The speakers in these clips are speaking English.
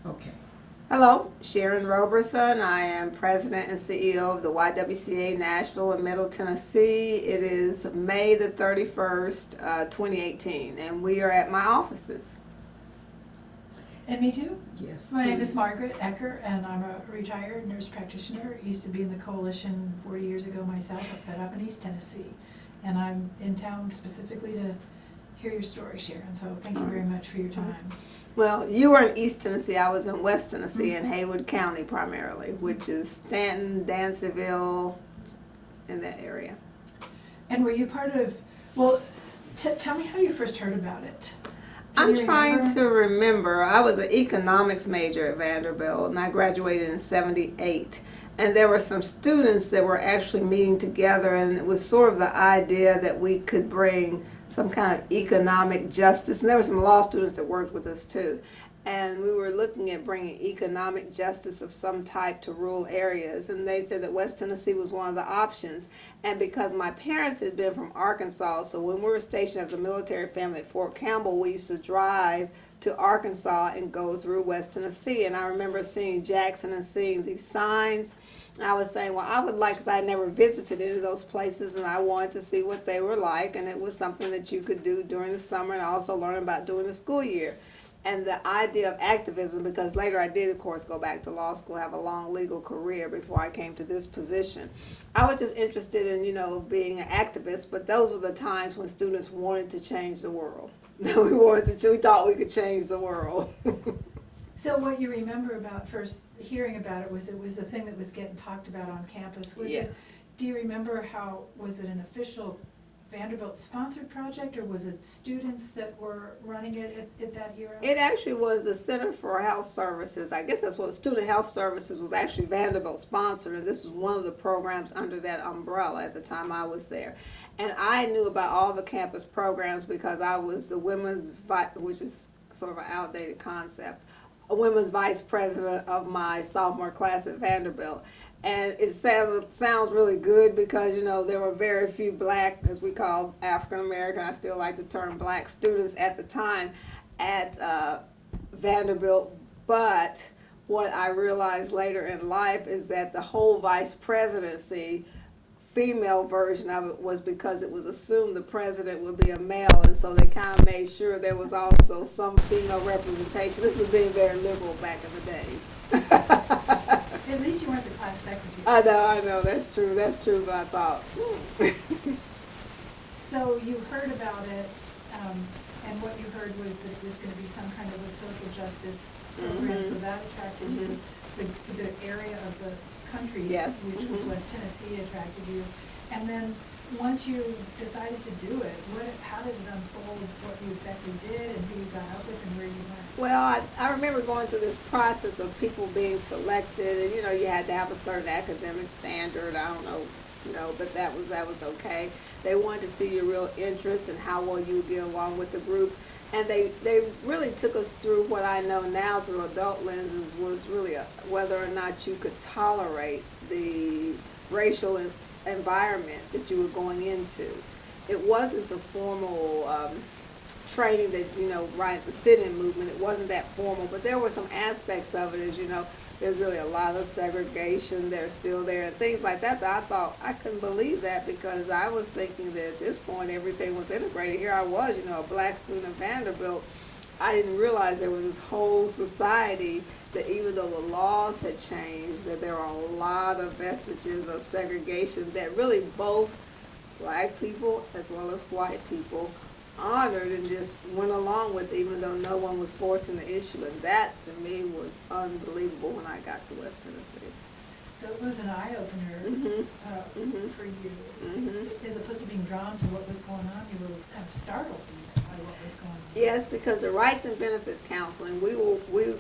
Okay. Hello, Sharon Roberson. I am President and CEO of the YWCA Nashville and Middle Tennessee. It is May the 31st, 2018, and we are at my offices. And me too. Yes. My name is Margaret Ecker, and I'm a retired nurse practitioner. Used to be in the coalition 40 years ago myself, but up in East Tennessee. And I'm in town specifically to hear your story, Sharon, so thank you very much for your time. Well, you were in East Tennessee. I was in West Tennessee in Haywood County primarily, which is Stanton, Dansville, in that area. And were you part of, well, tell me how you first heard about it. I'm trying to remember. I was an economics major at Vanderbilt, and I graduated in '78. And there were some students that were actually meeting together, and it was sort of the idea that we could bring some kind of economic justice. And there were some law students that worked with us too. And we were looking at bringing economic justice of some type to rural areas. And they said that West Tennessee was one of the options. And because my parents had been from Arkansas, so when we were stationed as a military family at Fort Campbell, we used to drive to Arkansas and go through West Tennessee. And I remember seeing Jackson and seeing these signs. I was saying, well, I would like, because I never visited any of those places, and I wanted to see what they were like, and it was something that you could do during the summer and also learn about during the school year. And the idea of activism, because later I did, of course, go back to law school, have a long legal career before I came to this position. I was just interested in, being an activist, but those were the times when students wanted to change the world. We thought we could change the world. So what you remember about first hearing about it was a thing that was getting talked about on campus. Do you remember was it an official Vanderbilt sponsored project, or was it students that were running it at that era? It actually was the Center for Health Services. I guess that's what Student Health Services was actually Vanderbilt sponsored, and this was one of the programs under that umbrella at the time I was there. And I knew about all the campus programs because I was the women's, which is sort of an outdated concept, a women's vice president of my sophomore class at Vanderbilt. And it sounds really good because, there were very few black, as we call African American, I still like the term black students at the time at Vanderbilt. But what I realized later in life is that the whole vice presidency, female version of it, was because it was assumed the president would be a male, and so they kind of made sure there was also some female representation. This was being very liberal back in the days. At least you weren't the class secretary. I know, that's true, but I thought. So you heard about it, and what you heard was that it was going to be some kind of a social justice program, so that attracted you. The area of the country, Yes. which was West Tennessee, attracted you. And then once you decided to do it, how did it unfold, what you exactly did and who you got up with and where you went? Well, I remember going through this process of people being selected, and you had to have a certain academic standard. I don't know, but that was okay. They wanted to see your real interest and how well you would get along with the group. And they really took us through what I know now through adult lenses was really whether or not you could tolerate the racial environment that you were going into. It wasn't the formal training that, right, the sit-in movement. It wasn't that formal, but there were some aspects of it, as you know. There's really a lot of segregation. They're still there and things like that I thought I couldn't believe that, because I was thinking that at this point everything was integrated. Here I was, a black student at Vanderbilt. I didn't realize there was this whole society that even though the laws had changed, that there are a lot of vestiges of segregation that really both black people as well as white people honored and just went along with, even though no one was forcing the issue. And that to me was unbelievable when I got to West Tennessee. So it was an eye-opener for you. As opposed to being drawn to what was going on, you were kind of startled by what was going on. Yes, because the Rights and Benefits Counseling, we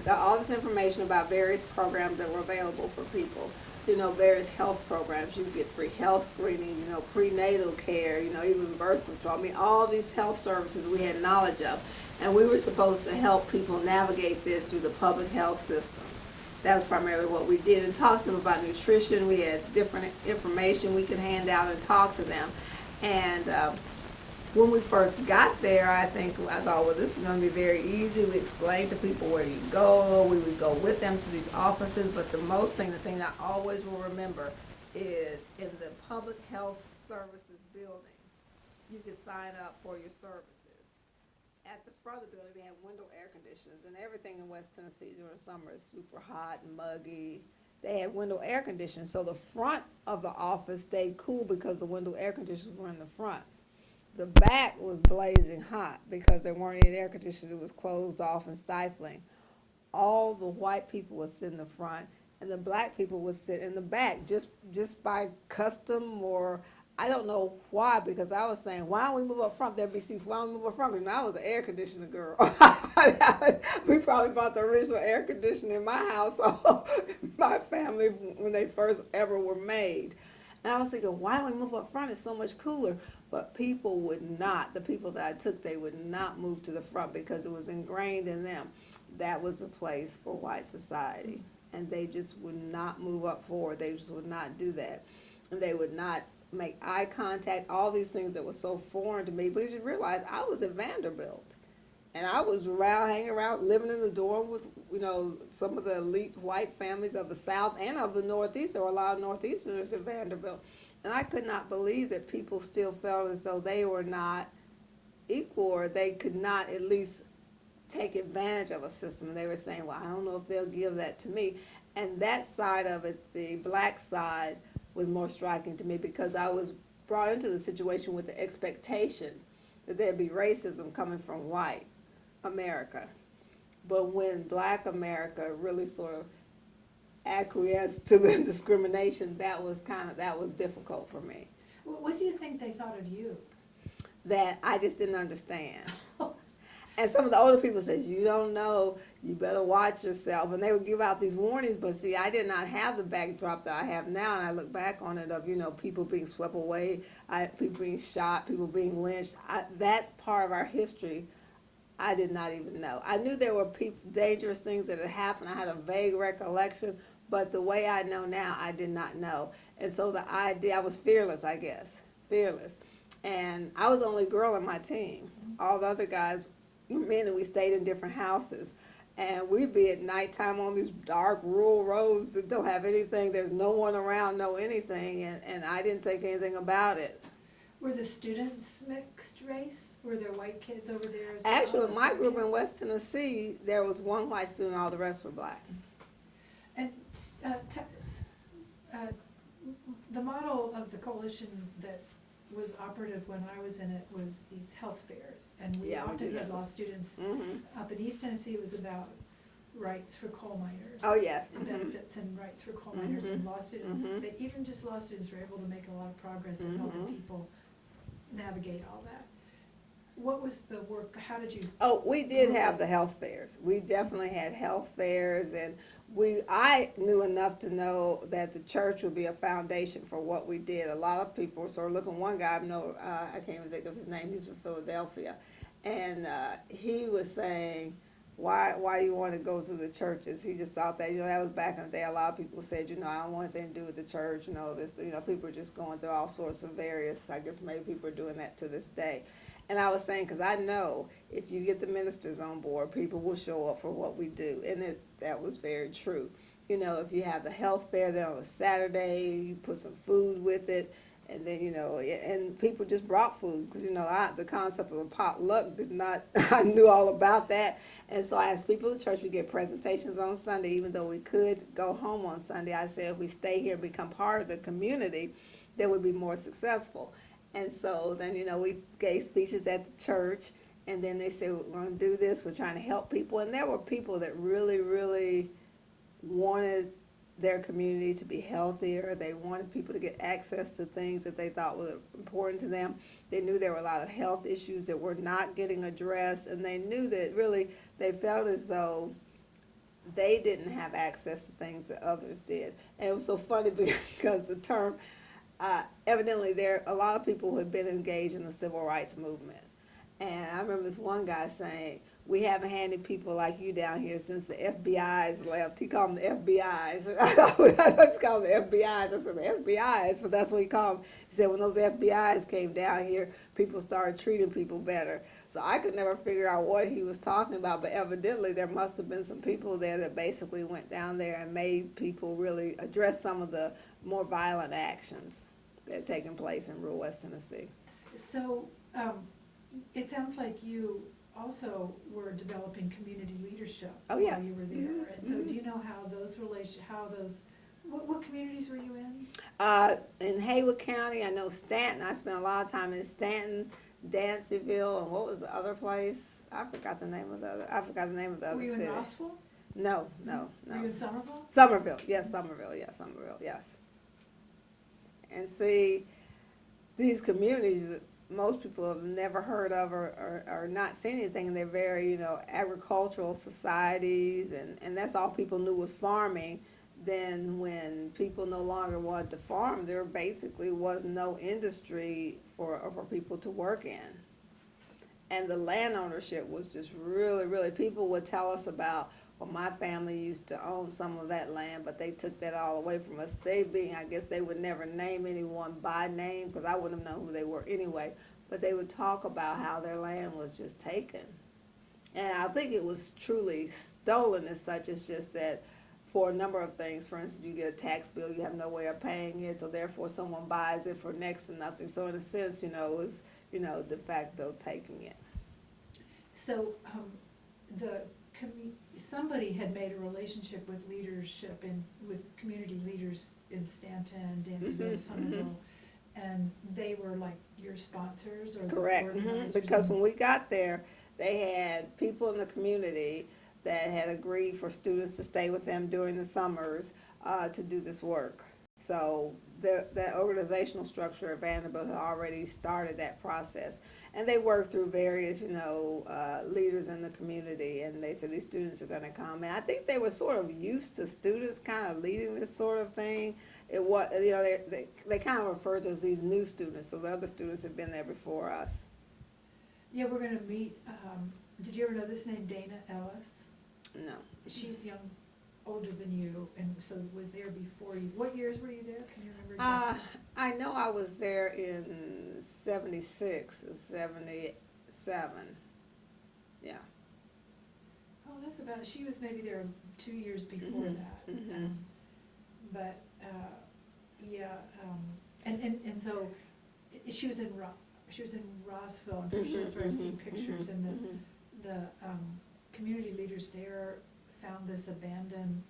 got all this information about various programs that were available for people. Various health programs. You get free health screening, prenatal care, even birth control. I mean, all these health services we had knowledge of. And we were supposed to help people navigate this through the public health system. That was primarily what we did, and talk to them about nutrition. We had different information we could hand out and talk to them. And when we first got there, I thought, well, this is going to be very easy. We explained to people where you go. We would go with them to these offices. But the thing I always will remember is in the public health services building, you could sign up for your services. At the front of the building, they had window air conditioners, and everything in West Tennessee during the summer is super hot and muggy. They had window air conditioning, so the front of the office stayed cool because the window air conditioners were in the front. The back was blazing hot because there weren't any air conditioners. It was closed off and stifling. All the white people would sit in the front, and the black people would sit in the back, just by custom, or I don't know why, because I was saying, why don't we move up front? There'd be seats. Why don't we move up front? Because I was an air conditioner girl. We probably bought the original air conditioner in my household, my family, when they first ever were made. And I was thinking, why don't we move up front? It's so much cooler. But people would not. The people that I took, they would not move to the front because it was ingrained in them. That was a place for white society. And they just would not move up forward. They just would not do that. And they would not make eye contact, all these things that were so foreign to me. But you realize I was at Vanderbilt. And I was around, hanging around, living in the dorm with, some of the elite white families of the South and of the Northeast. There were a lot of Northeasterners at Vanderbilt. And I could not believe that people still felt as though they were not equal, or they could not at least take advantage of a system. And they were saying, well, I don't know if they'll give that to me. And that side of it, the black side, was more striking to me because I was brought into the situation with the expectation that there'd be racism coming from white America. But when black America really sort of acquiesced to the discrimination, that was difficult for me. What do you think they thought of you? That I just didn't understand. And some of the older people said, you don't know, you better watch yourself. And they would give out these warnings, but see, I did not have the backdrop that I have now. And I look back on it of, people being swept away, people being shot, people being lynched. That part of our history, I did not even know. I knew there were dangerous things that had happened. I had a vague recollection, but the way I know now, I did not know. And so the idea, I was fearless, I guess, fearless. And I was the only girl on my team. All the other guys, men, and we stayed in different houses. And we'd be at nighttime on these dark rural roads that don't have anything. There's no one around, no anything, and I didn't think anything about it. Were the students mixed race? Were there white kids over there as well? Actually, my group in West Tennessee, there was one white student, all the rest were black. And the model of the coalition that was operative when I was in it was these health fairs. And we often had law students. Up in East Tennessee, it was about rights for coal miners. Oh, yes. And benefits and rights for coal miners and law students. Even just law students were able to make a lot of progress in helping people navigate all that. What was the work, how did you? Oh, we did have the health fairs. We definitely had health fairs, and I knew enough to know that the church would be a foundation for what we did. A lot of people were sort of looking, one guy I can't even think of his name, he's from Philadelphia, and he was saying, why do you want to go to the churches? He just thought that, that was back in the day. A lot of people said, I don't want anything to do with the church, people are just going through all sorts of various, I guess maybe people are doing that to this day. And I was saying, because I know if you get the ministers on board, people will show up for what we do. And that was very true. If you have the health fair there on a Saturday, you put some food with it, and then, and people just brought food. Because, the concept of a potluck I knew all about that. And so I asked people in the church, we get presentations on Sunday, even though we could go home on Sunday. I said, if we stay here and become part of the community, then we'll be more successful. And so then, we gave speeches at the church, and then they said, we're going to do this, we're trying to help people. And there were people that really, really wanted their community to be healthier. They wanted people to get access to things that they thought were important to them. They knew there were a lot of health issues that were not getting addressed, and they knew that really they felt as though they didn't have access to things that others did. And it was so funny because the term, evidently there are a lot of people who had been engaged in the civil rights movement. And I remember this one guy saying, we haven't had any people like you down here since the FBI's left. He called them the FBI's. I just call them the FBI's. I said the FBI's, but that's what he called them. He said when those FBI's came down here, people started treating people better. So I could never figure out what he was talking about, but evidently there must have been some people there that basically went down there and made people really address some of the more violent actions that had taken place in rural West Tennessee. So, it sounds like you also were developing community leadership Oh, while yes. you were there. Mhm, And so mhm. do you know how what communities were you in? In Haywood County, I know Stanton. I spent a lot of time in Stanton, Dancyville, and what was the other place? I forgot the name of the other Were you city. in Rossville? No, no, Were you no. in Somerville? Somerville, yes, yes. And see, these communities that most people have never heard of or not seen anything, they're very, agricultural societies, and that's all people knew was farming. Then when people no longer wanted to farm, there basically was no industry for people to work in. And the land ownership was just really, really, people would tell us about, well, my family used to own some of that land, but they took that all away from us. I guess they would never name anyone by name, because I wouldn't have known who they were anyway, but they would talk about how their land was just taken. And I think it was truly stolen as such. It's just that for a number of things, for instance, you get a tax bill, you have no way of paying it, so therefore someone buys it for next to nothing. So in a sense, it was, de facto taking it. So, somebody had made a relationship with with community leaders in Stanton, Dancyville, Somerville, and they were like your sponsors or the Correct, organizers? because when we got there, they had people in the community that had agreed for students to stay with them during the summers to do this work. So that organizational structure at Vanderbilt had already started that process. And they worked through various, leaders in the community, and they said these students are gonna come. And I think they were sort of used to students kind of leading this sort of thing. It was, they kind of referred to as these new students, so the other students had been there before us. Yeah, we're gonna meet, did you ever know this name, Dana Ellis? No. She's older than you, and so was there before you. What years were you there? Can you remember exactly? I know I was there in 76 or 77. Yeah. Oh, that's about, she was maybe there 2 years before that. Mhm. But, yeah, and so, she was in Rossville, I'm pretty sure that's where I've seen pictures, and the community leaders there found this abandoned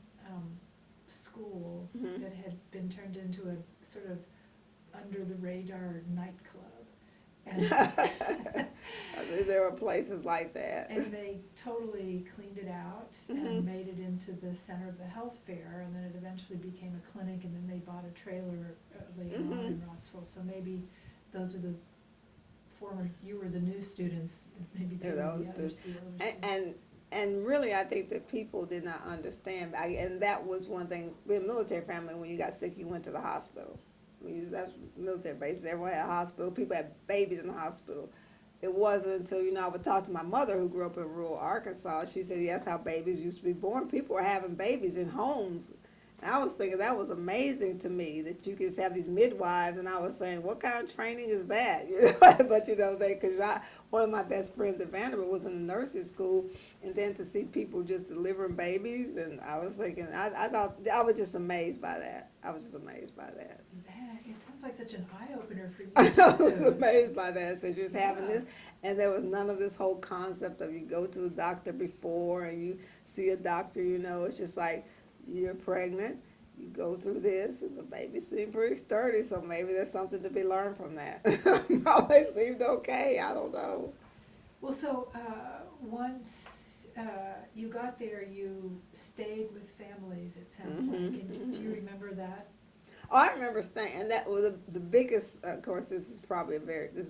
school that had been turned into a sort of under the radar nightclub. And There were places like that. And they totally cleaned it out and made it into the center of the health fair, and then it eventually became a clinic, and then they bought a trailer later on in Rossville. So maybe those were the you were the new students, maybe they were the older students. And really, I think that people did not understand, and that was one thing, being a military family, when you got sick, you went to the hospital. That's military bases, everyone had a hospital, people had babies in the hospital. It wasn't until, I would talk to my mother who grew up in rural Arkansas, she said, yes, how babies used to be born. People were having babies in homes. And I was thinking that was amazing to me, that you could have these midwives, and I was saying, what kind of training is that? But one of my best friends at Vanderbilt was in the nursing school, and then to see people just delivering babies, and I was thinking, I thought, I was just amazed by that. Man, it sounds like such an eye-opener for you. I was amazed by that. So just having this, and there was none of this whole concept of you go to the doctor before and you see a doctor, it's just like, you're pregnant, you go through this, and the baby seemed pretty sturdy, so maybe there's something to be learned from that. No, they seemed okay, I don't know. Well, so, once, you got there, you stayed with families, it sounds like, and do you remember that? Oh, I remember staying, and that was the biggest, of course, this is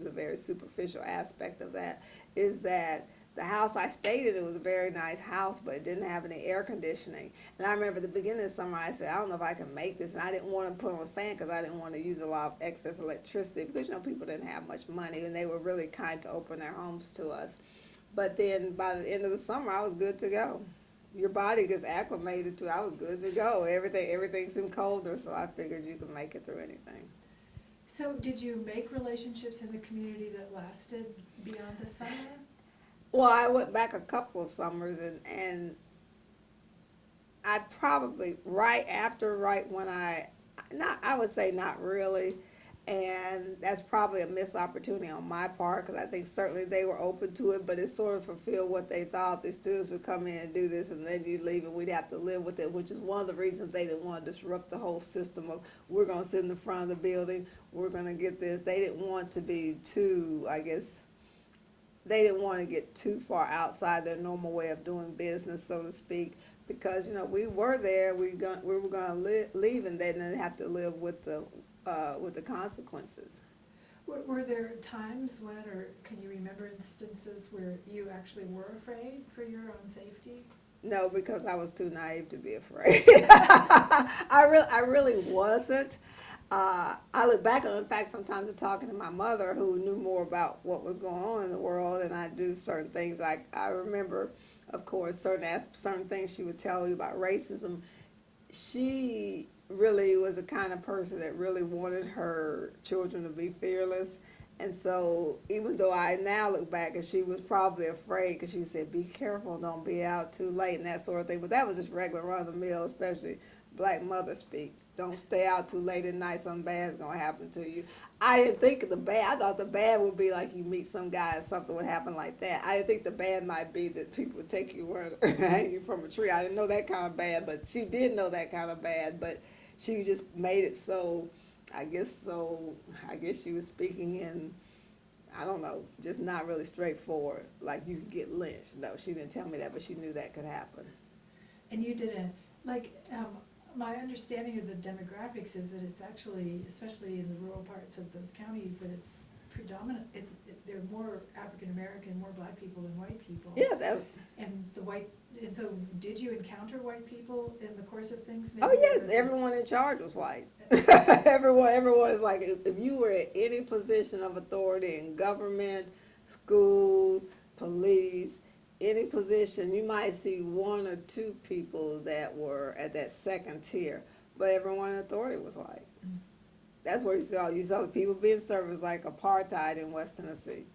a very superficial aspect of that, is that the house I stayed in, it was a very nice house, but it didn't have any air conditioning. And I remember at the beginning of summer, I said, I don't know if I can make this. And I didn't want to put on a fan because I didn't want to use a lot of excess electricity because, people didn't have much money, and they were really kind to open their homes to us. But then by the end of the summer, I was good to go. Your body gets acclimated to, I was good to go. Everything seemed colder, so I figured you could make it through anything. So did you make relationships in the community that lasted beyond the summer? Well, I went back a couple of summers, and I probably, right when I would say not really, and that's probably a missed opportunity on my part, because I think certainly they were open to it, but it sort of fulfilled what they thought. The students would come in and do this, and then you leave, and we'd have to live with it, which is one of the reasons they didn't want to disrupt the whole system of, we're going to sit in the front of the building, we're going to get this. They didn't want to be too, I guess, they didn't want to get too far outside their normal way of doing business, so to speak, because, you know, we were there, we were going to leave, and they didn't have to live with the consequences. Were there times when, or can you remember instances where you actually were afraid for your own safety? No, because I was too naive to be afraid. I really wasn't. I look back on it, in fact, sometimes I'm talking to my mother, who knew more about what was going on in the world, and I do certain things. I remember, of course, certain things she would tell me about racism. She really was the kind of person that really wanted her children to be fearless. And so even though I now look back, and she was probably afraid, because she said, be careful, don't be out too late, and that sort of thing. But that was just regular run-of-the-mill, especially black mother speak. Don't stay out too late at night, something bad's going to happen to you. I didn't think of the bad. I thought the bad would be like you meet some guy and something would happen like that. I didn't think the bad might be that people would take you and hang you from a tree. I didn't know that kind of bad, but she did know that kind of bad. But she just made it so, I guess she was speaking in, I don't know, just not really straightforward. Like you could get lynched. No, she didn't tell me that, but she knew that could happen. And you didn't, my understanding of the demographics is that it's actually, especially in the rural parts of those counties, that it's predominant, they're more African American, more black people than white people. Yeah, And so did you encounter white people in the course of things? Oh yes, everyone in charge was white. everyone is like, if you were at any position of authority in government, schools, police, any position, you might see one or two people that were at that second tier, but everyone in authority was white. Mm-hmm. That's where you saw the people being served as like apartheid in West Tennessee.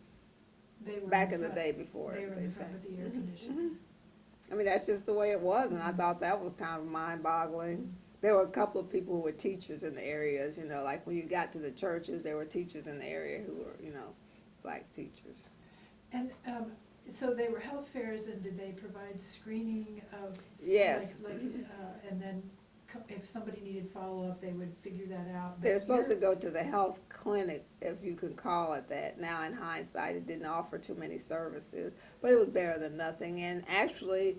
They were back in the day before they were in front of the air conditioning. Mm-hmm. I mean, that's just the way it was, and I thought that was kind of mind-boggling. Mm-hmm. There were a couple of people who were teachers in the areas, you know, like when you got to the churches, there were teachers in the area who were, you know, black teachers. And so they were health fairs, and did they provide screening of? Yes. And then if somebody needed follow-up, they would figure that out. They're supposed to go to the health clinic, if you can call it that. Now, in hindsight, it didn't offer too many services, but it was better than nothing. And actually,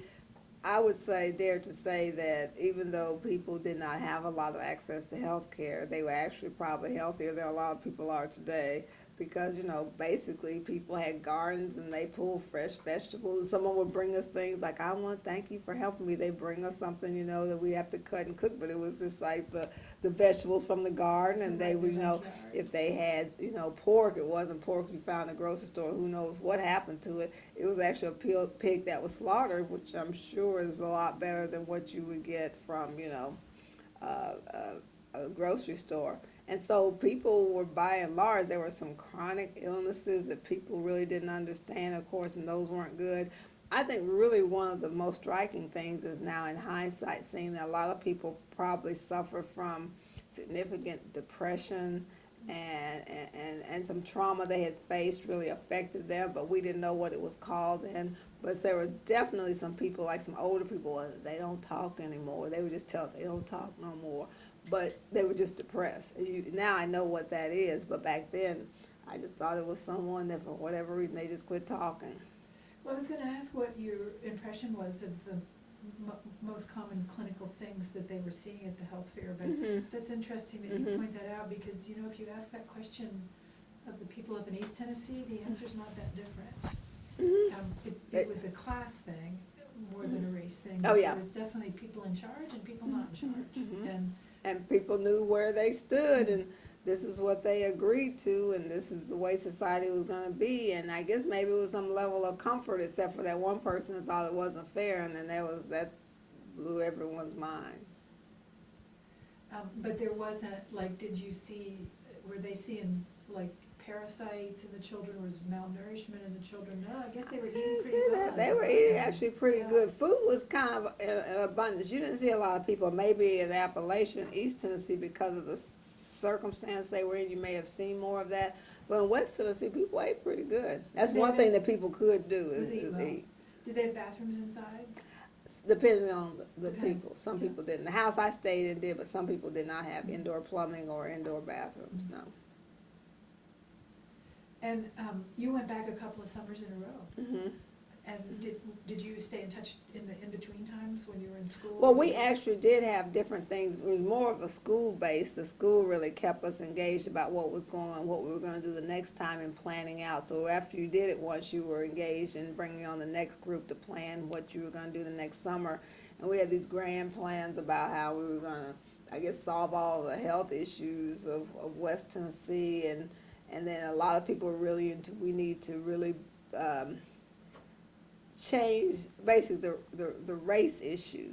I would dare to say that even though people did not have a lot of access to health care, they were actually probably healthier than a lot of people are today. Because, you know, basically people had gardens and they pulled fresh vegetables. And someone would bring us things like, I want to thank you for helping me. They bring us something, you know, that we have to cut and cook. But it was just like the vegetables from the garden. And they would, you know, if they had, you know, pork, it wasn't pork you found in the grocery store. Who knows what happened to it. It was actually a pig that was slaughtered, which I'm sure is a lot better than what you would get from, you know, a grocery store. And so people were, by and large, there were some chronic illnesses that people really didn't understand, of course, and those weren't good. I think really one of the most striking things is now in hindsight seeing that a lot of people probably suffer from significant depression and some trauma they had faced really affected them, but we didn't know what it was called then. But there were definitely some people, like some older people, they don't talk anymore. They would just tell us they don't talk no more. But they were just depressed. Now I know what that is, but back then I just thought it was someone that for whatever reason they just quit talking. Well, I was going to ask what your impression was of the most common clinical things that they were seeing at the health fair, but that's interesting that you point that out, because, you know, if you ask that question of the people up in East Tennessee, the answer's not that different. It was a class thing more than a race thing. Oh, yeah. There was definitely people in charge and people not in charge. And people knew where they stood, and this is what they agreed to, and this is the way society was going to be. And I guess maybe it was some level of comfort, except for that one person that thought it wasn't fair, and then that blew everyone's mind. But there wasn't, like, did you see, were they seeing, like, parasites in the children, was malnourishment in the children? No, I guess they were eating pretty well. They were eating actually pretty Yeah. good. Food was kind of in abundance. You didn't see a lot of people, maybe in Appalachian, East Tennessee, because of the circumstance they were in, you may have seen more of that. But in West Tennessee, people ate pretty good. That's Did they one have- thing that people could do Was is eat well. eat. Did they have bathrooms inside? Depending on the Depend- people. Some yeah. people didn't. The house I stayed in did, but some people did not have indoor plumbing or indoor bathrooms, no. And you went back a couple of summers in a row. Hmm. And did you stay in touch in the in-between times when you were in school? Well, we actually did have different things. It was more of a school-based. The school really kept us engaged about what was going on, what we were going to do the next time and planning out. So after you did it once, you were engaged in bringing on the next group to plan what you were going to do the next summer. And we had these grand plans about how we were going to, I guess, solve all the health issues of West Tennessee. And then a lot of people were really into, we need to really change basically the race issue.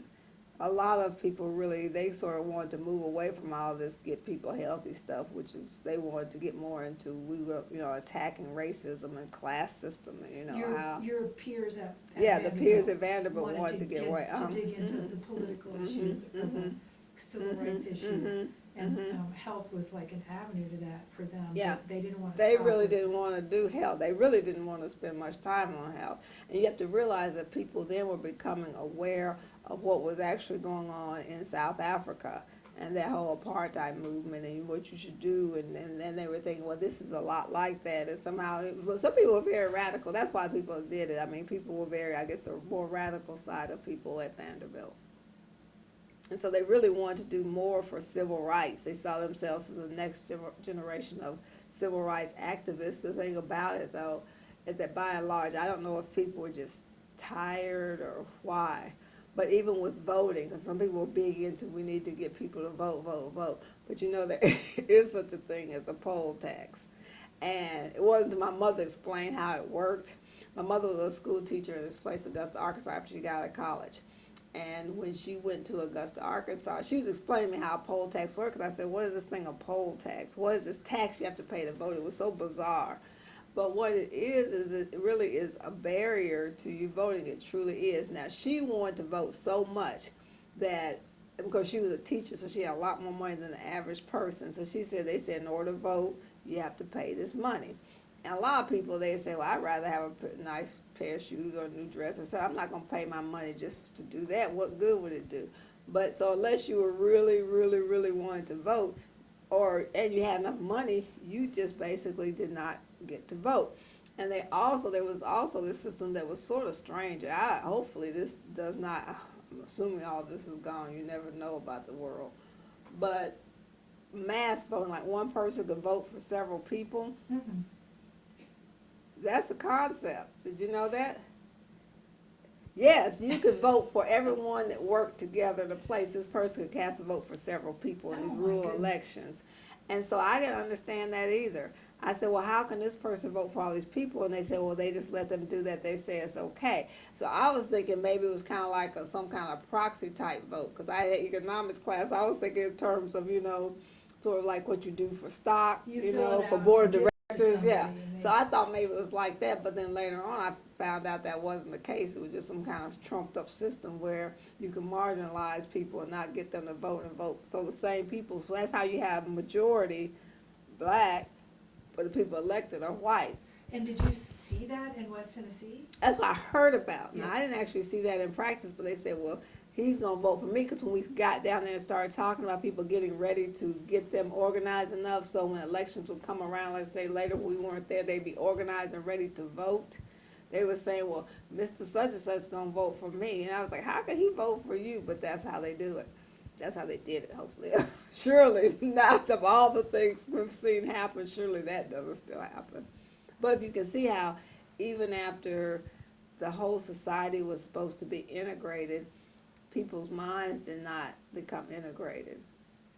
A lot of people really, they sort of wanted to move away from all this get people healthy stuff, which is they wanted to get more into, we were, attacking racism and class system, and how. Your peers at Yeah, the peers at Vanderbilt Vanderbilt wanted to get away. To dig into the political issues or the civil rights issues. And health was like an avenue to that for them. Yeah. But they didn't want to They stop really with didn't it. want to do health. They really didn't want to spend much time on health. And you have to realize that people then were becoming aware of what was actually going on in South Africa and that whole apartheid movement and what you should do. And then they were thinking, well, this is a lot like that. And somehow, some people were very radical. That's why people did it. I mean, people were very, I guess, the more radical side of people at Vanderbilt. And so they really wanted to do more for civil rights. They saw themselves as the next generation of civil rights activists. The thing about it, though, is that by and large, I don't know if people were just tired or why, but even with voting, because some people were big into we need to get people to vote, vote, vote. But there is such a thing as a poll tax. And it wasn't until my mother explained how it worked. My mother was a school teacher in this place, Augusta, Arkansas, after she got out of college. And when she went to Augusta, Arkansas, she was explaining to me how a poll tax worked. Because I said, what is this thing, a poll tax? What is this tax you have to pay to vote? It was so bizarre. But what it is it really is a barrier to you voting. It truly is. Now, she wanted to vote so much that, because she was a teacher, so she had a lot more money than the average person. So they said, in order to vote, you have to pay this money. And a lot of people, they say, well, I'd rather have a nice pair of shoes or a new dress. And so I'm not going to pay my money just to do that. What good would it do? But so unless you were really, really, really wanting to vote, and you had enough money, you just basically did not get to vote. And there was also this system that was sort of strange. Hopefully this does not, I'm assuming all this is gone. You never know about the world. But mass voting, like one person could vote for several people. Mm-mm. That's a concept. Did you know that? Yes, you could vote for everyone that worked together to place. This person could cast a vote for several people in Oh, these my rural goodness. elections. And so I didn't understand that either. I said, well, how can this person vote for all these people? And they said, well, they just let them do that. They say it's okay. So I was thinking maybe it was kind of like some kind of proxy type vote. Because I had economics class. I was thinking in terms of, sort of like what you do for stock, You fill it for out board and of give it to directors. Yeah. somebody and they- So I thought maybe it was like that, but then later on I found out that wasn't the case. It was just some kind of trumped up system where you can marginalize people and not get them to vote and vote. So the same people, so that's how you have majority black, but the people elected are white. And did you see that in West Tennessee? That's what I heard about. Now, Yeah. I didn't actually see that in practice, but they said, well, he's going to vote for me, because when we got down there and started talking about people getting ready to get them organized enough so when elections would come around, let's say later we weren't there, they'd be organized and ready to vote. They were saying, well, Mr. Such and Such is going to vote for me. And I was like, how can he vote for you? But that's how they do it. That's how they did it, hopefully. Surely, not of all the things we've seen happen, surely that doesn't still happen. But if you can see how even after the whole society was supposed to be integrated, people's minds did not become integrated.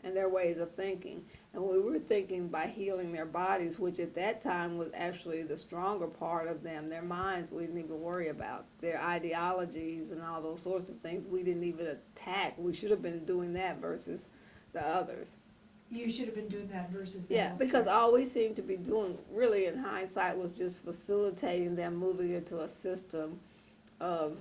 and their ways of thinking. And we were thinking by healing their bodies, which at that time was actually the stronger part of them. Their minds we didn't even worry about. Their ideologies and all those sorts of things we didn't even attack. We should have been doing that versus the others. You should have been doing that versus the Yeah, health because care. all we seemed to be doing, really in hindsight, was just facilitating them moving into a system of,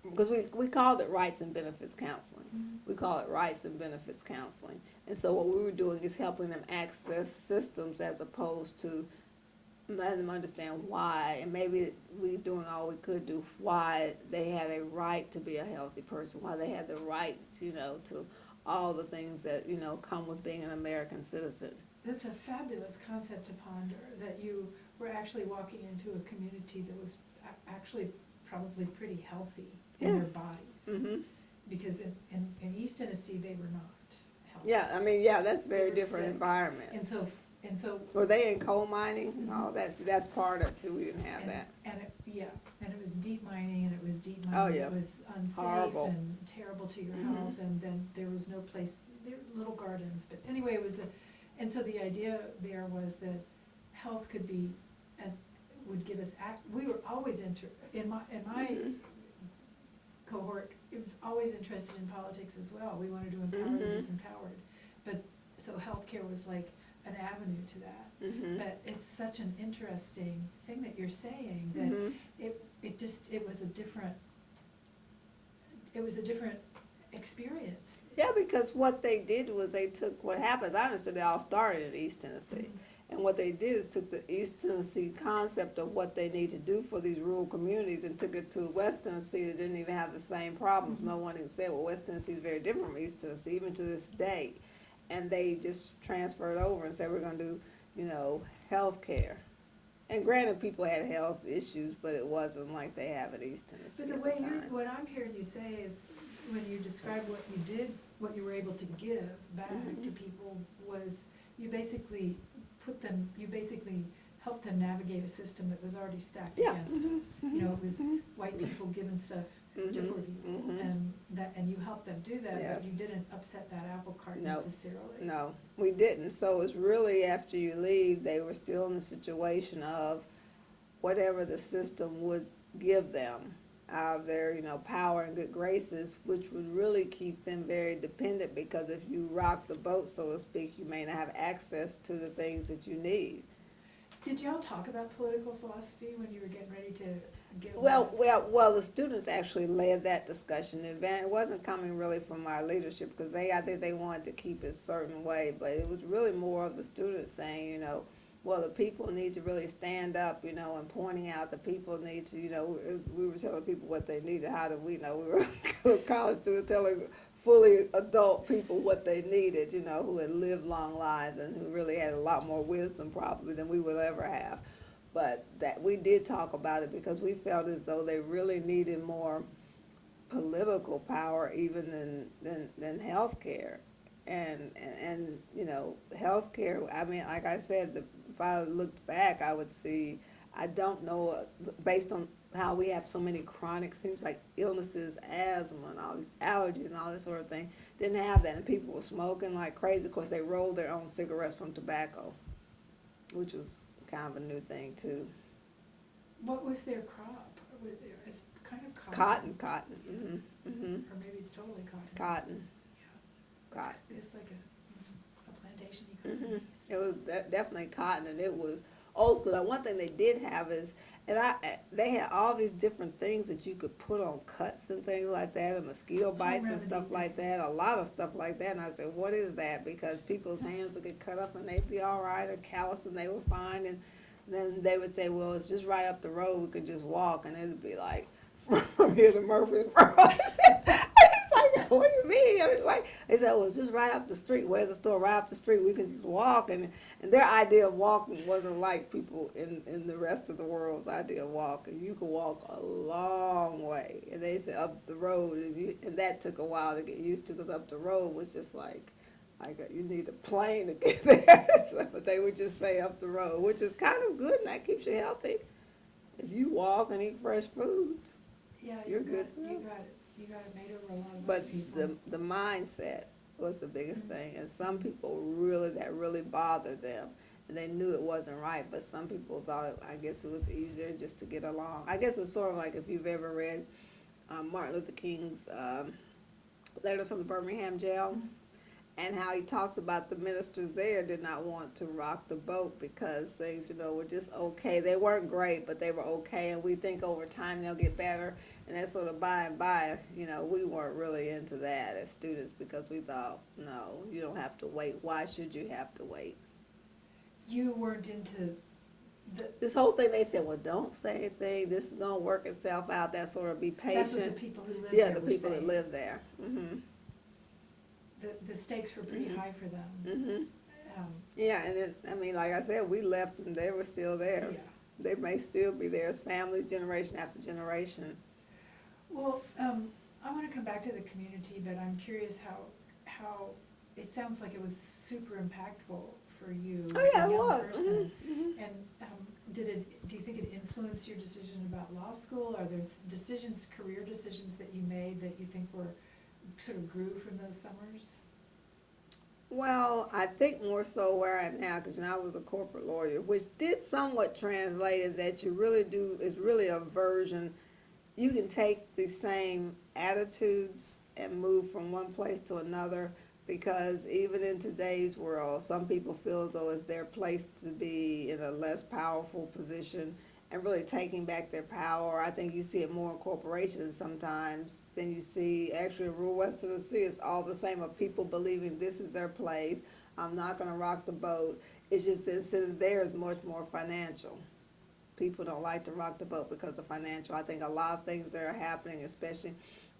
because we called it rights and benefits counseling. Mhm. We call it rights and benefits counseling. And so what we were doing is helping them access systems as opposed to letting them understand why, and maybe we doing all we could do, why they had a right to be a healthy person, why they had the right, to all the things that, come with being an American citizen. That's a fabulous concept to ponder, that you were actually walking into a community that was actually probably pretty healthy in Yeah. their bodies. Mm-hmm. Because in East Tennessee, they were not healthy. Yeah, I mean, yeah, that's a very They were different sick. environment. And so. Were they in coal mining and all that? See, that's part of it, so we didn't have and- that. And it was deep mining, and it was deep Oh, mining. yeah. It was unsafe Horrible. and terrible to your Mhm. health, and then there was no place, there were little gardens, but anyway, it was and so the idea there was that health could be, and would give us, we were always in my Mhm. cohort, it was always interested in politics as well. We wanted to empower the Mhm. disempowered, but, so healthcare was like an avenue to that. Mhm. But it's such an interesting thing that you're saying, that Mhm. it was a different experience. Yeah, because what they did was they took what happens. I understood it all started in East Tennessee. And what they did is took the East Tennessee concept of what they need to do for these rural communities and took it to West Tennessee that didn't even have the same problems. Mhm. No one can say, well, West Tennessee is very different from East Tennessee, even to this day. And they just transferred over and said, we're going to do, health care. And granted, people had health issues, but it wasn't like they have in East Tennessee But the at way the time. what I'm hearing you say is, when you describe what you did, what you were able to give back Mhm. to people, was you basically helped them navigate a system that was already stacked Yeah. against them. Mhm. It was Mhm. white people giving stuff to Mhm. poor people, Mhm. and you helped them do that, Yes. but you didn't upset that apple cart No. necessarily. No, we didn't. So it's really after you leave, they were still in the situation of whatever the system would give them out of their, power and good graces, which would really keep them very dependent, because if you rock the boat, so to speak, you may not have access to the things that you need. Did y'all talk about political philosophy when you were getting ready to give? Well, the students actually led that discussion. It wasn't coming really from our leadership, because I think they wanted to keep it a certain way, but it was really more of the students saying, well, the people need to really stand up, and pointing out the people need to, we were telling people what they needed. How did we know? We were college students telling fully adult people what they needed, who had lived long lives and who really had a lot more wisdom probably than we would ever have. But that we did talk about it because we felt as though they really needed more political power even than health care. And health care, I mean, like I said, if I looked back, I would see, I don't know, based on how we have so many chronic, seems like illnesses, asthma and all these allergies and all this sort of thing, didn't have that. And people were smoking like crazy. Of course, they rolled their own cigarettes from tobacco, which was kind of a new thing too. What was their crop? It's kind of cotton. Cotton. Mm-hmm. Or maybe it's totally cotton. Cotton. Yeah. Cotton. It's like a plantation Mm-hmm. economy. It was definitely cotton, and it was old school. Now, one thing they did have is, they had all these different things that you could put on cuts and things like that, and mosquito bites and stuff remedy like things. that, a lot of stuff like that. And I said, what is that? Because people's hands would get cut up and they'd be all right, or calloused and they were fine. And then they would say, well, it's just right up the road, we could just walk. And it would be like, from here to Murfreesboro. It's like, what do you mean? It's like, they said, well, it's just right up the street. Where's the store? Right up the street. We can just walk. And their idea of walking wasn't like people in the rest of the world's idea of walking. You could walk a long way. And they said up the road. And that took a while to get used to, because up the road was just like you need a plane to get there. So, but they would just say up the road, which is kind of good, and that keeps you healthy. If you walk and eat fresh foods. Yeah, You're you good got to it. go. You got it made over a lot of But other people. the mindset was the biggest thing. And some people really, that really bothered them. And they knew it wasn't right, but some people thought, I guess it was easier just to get along. I guess it's sort of like if you've ever read Martin Luther King's letters from the Birmingham jail, and how he talks about the ministers there did not want to rock the boat because things, were just okay. They weren't great, but they were okay, and we think over time they'll get better. And that sort of by and by, we weren't really into that as students because we thought, no, you don't have to wait. Why should you have to wait? You weren't into This whole thing, they said, well, don't say anything. This is going to work itself out. That sort of be patient. That's what the people who live Yeah, there the were people saying. that live there. Mm-hmm. The stakes were pretty high for them. Mm-hmm. Um, Yeah, and then, like I said, we left and they were still there. Yeah. They may still be there as families, generation after generation. Well, I want to come back to the community, but I'm curious how it sounds like it was super impactful for you Oh, as yeah, a it young was. person. Mhm. And do you think it influenced your decision about law school? Are there career decisions that you made that you think were sort of grew from those summers? Well, I think more so where I am now, because I was a corporate lawyer, which did somewhat translate it that you really do, is really a version. You can take the same attitudes and move from one place to another, because even in today's world, some people feel as though it's their place to be in a less powerful position and really taking back their power. I think you see it more in corporations sometimes than you see actually in rural West Tennessee. It's all the same of people believing this is their place. I'm not going to rock the boat. It's just the incentive there is much more financial. People don't like to rock the boat because of financial. I think a lot of things that are happening, especially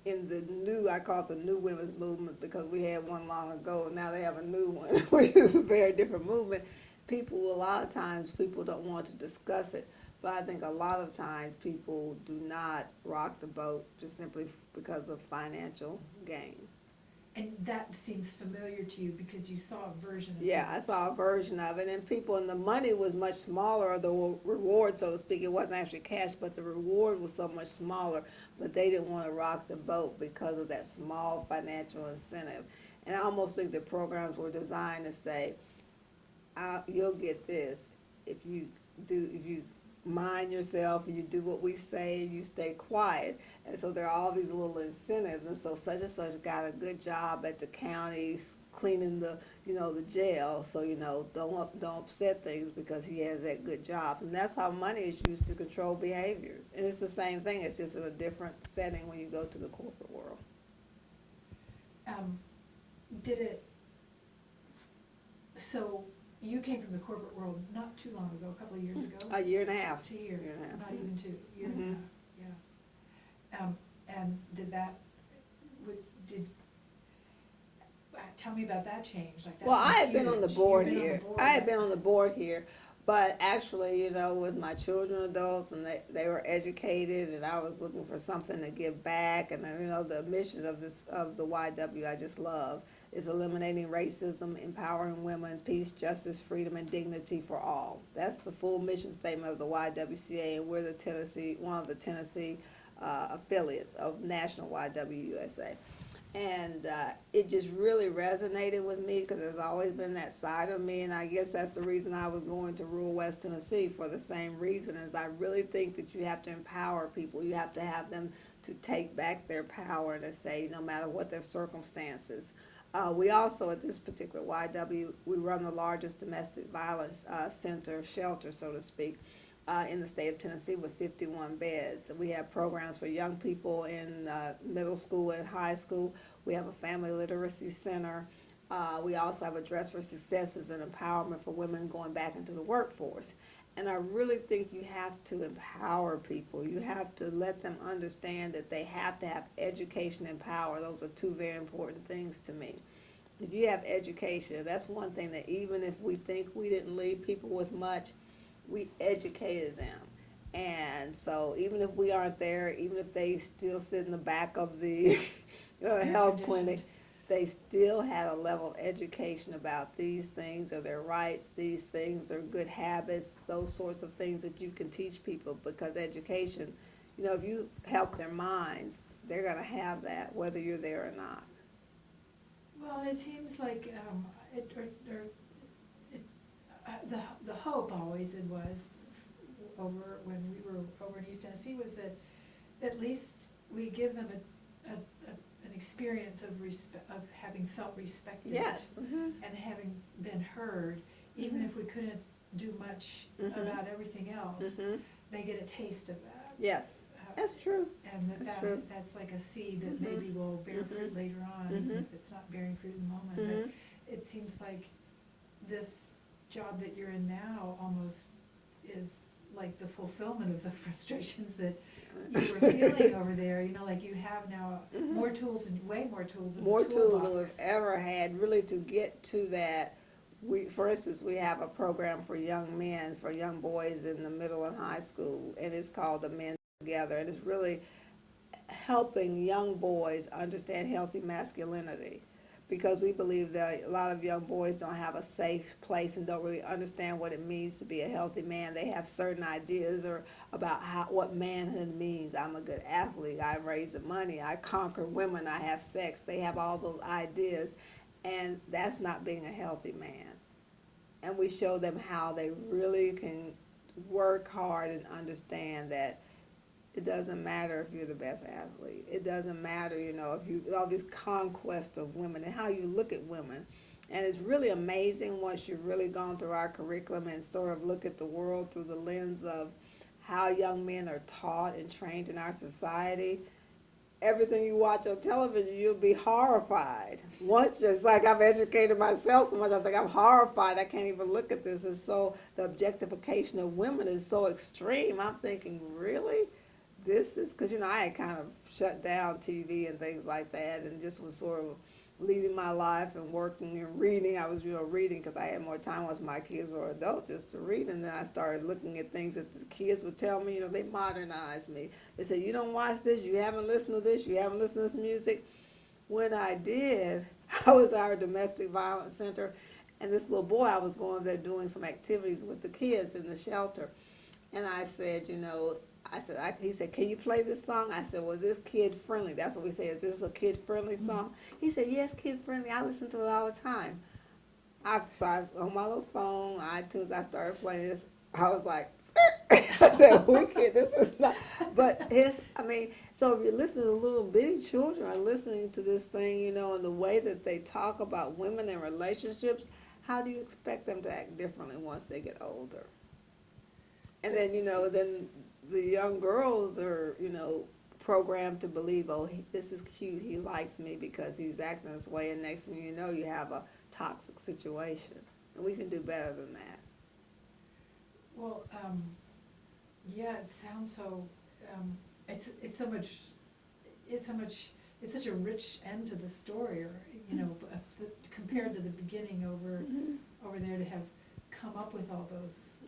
in the new, I call it the new women's movement, because we had one long ago and now they have a new one, which is a very different movement. A lot of times people don't want to discuss it, but I think a lot of times people do not rock the boat just simply because of financial gain. And that seems familiar to you because you saw a version of it. Yeah, I saw a version of it, and the money was much smaller, the reward, so to speak. It wasn't actually cash, but the reward was so much smaller, but they didn't want to rock the boat because of that small financial incentive. And I almost think the programs were designed to say, you'll get this if you mind yourself and you do what we say and you stay quiet. And so there are all these little incentives, and so such and such got a good job at the counties cleaning the jail, so don't upset things because he has that good job. And that's how money is used to control behaviors. And it's the same thing, it's just in a different setting when you go to the corporate world. So you came from the corporate world not too long ago, a couple of years ago? A year and a half. 2 years, Year and a half. not even 2, year and a Mhm. half, yeah. And tell me about that change, like that Well, I seems had been on the huge. board You've been on here. the board. I had been on the board here, but actually, with my children, adults, and they were educated, and I was looking for something to give back, and the mission of the YW I just love is eliminating racism, empowering women, peace, justice, freedom, and dignity for all. That's the full mission statement of the YWCA, and we're one of the Tennessee affiliates of National YWUSA. And it just really resonated with me because there's always been that side of me, and I guess that's the reason I was going to rural West Tennessee, for the same reason. Is I really think that you have to empower people. You have to have them to take back their power and to say, no matter what their circumstances. We also, at this particular YW, we run the largest domestic violence shelter, so to speak, in the state of Tennessee with 51 beds. We have programs for young people in middle school and high school. We have a family literacy center. We also have a Dress for Success as an empowerment for women going back into the workforce. And I really think you have to empower people. You have to let them understand that they have to have education and power. Those are two very important things to me. If you have education, that's one thing that even if we think we didn't leave people with much, we educated them. And so even if we aren't there, even if they still sit in the back of the health clinic, they still had a level of education about these things are their rights, these things are good habits, those sorts of things that you can teach people, because education, if you help their minds, they're going to have that whether you're there or not. Well, it seems like, the hope always it was, over, when we were over in East Tennessee, was that at least we give them an experience of having felt respected. Yes. Mhm. And having been heard, even if we couldn't do much about everything else, they get a taste of that. Yes, that's true. And That's true. that's like a seed that maybe will bear fruit later on, even if it's not bearing fruit in the moment. But it seems like this job that you're in now almost is like the fulfillment of the frustrations that you were feeling over there, like you have now more tools and way more tools in the More toolbox. tools than we've ever had, really, to get to that. For instance, we have a program for young men, for young boys in the middle and high school, and it's called the Men Together, and it's really helping young boys understand healthy masculinity, because we believe that a lot of young boys don't have a safe place and don't really understand what it means to be a healthy man. They have certain ideas about what manhood means. I'm a good athlete, I raise the money, I conquer women, I have sex. They have all those ideas, and that's not being a healthy man. And we show them how they really can work hard and understand that it doesn't matter if you're the best athlete. It doesn't matter, if you, all this conquest of women and how you look at women. And it's really amazing once you've really gone through our curriculum and sort of look at the world through the lens of how young men are taught and trained in our society. Everything you watch on television, you'll be horrified. Once, just like I've educated myself so much, I think I'm horrified. I can't even look at this. And so the objectification of women is so extreme. I'm thinking, really? This is, because, I had kind of shut down TV and things like that, and just was sort of leading my life and working and reading. I was, reading because I had more time once my kids were adults just to read. And then I started looking at things that the kids would tell me, they modernized me. They said, you don't watch this, you haven't listened to this, you haven't listened to this music. When I did, I was at our domestic violence center, and this little boy, I was going there doing some activities with the kids in the shelter. And I said, he said, can you play this song? I said, well, is this kid friendly? That's what we say, is this a kid friendly song? He said, yes, kid friendly. I listen to it all the time. So on my little phone, iTunes, I started playing this. I was like, I said, wicked, this is not, but so if you're listening to little bitty children are listening to this thing, and the way that they talk about women and relationships, how do you expect them to act differently once they get older? And then, then the young girls are, programmed to believe, oh, this is cute, he likes me because he's acting this way, and next thing you know, you have a toxic situation. And we can do better than that. Well, yeah, it sounds so, it's such a rich end to the story, or, compared to the beginning over there, to have come up with all those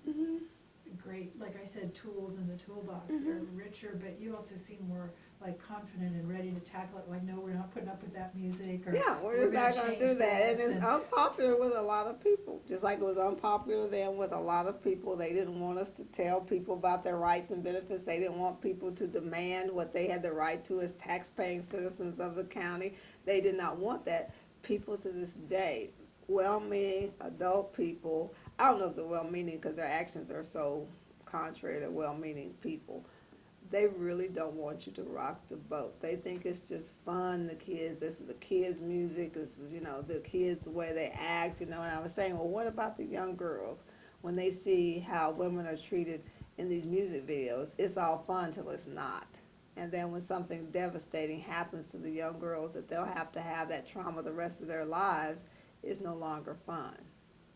great, like I said, tools in the toolbox. They're richer, but you also seem more like confident and ready to tackle it, like, no, we're not putting up with that music, or yeah, we're just not going to do that. And it's and unpopular with a lot of people, just like it was unpopular then with a lot of people. They didn't want us to tell people about their rights and benefits. They didn't want people to demand what they had the right to as tax-paying citizens of the county. They did not want that. People to this day, well-meaning adult people, I don't know if they're well-meaning because their actions are so contrary to well-meaning people. They really don't want you to rock the boat. They think it's just fun, the kids. This is the kids' music. This is, the kids, the way they act, And I was saying, well, what about the young girls? When they see how women are treated in these music videos, it's all fun till it's not. And then when something devastating happens to the young girls that they'll have to have that trauma the rest of their lives, it's no longer fun.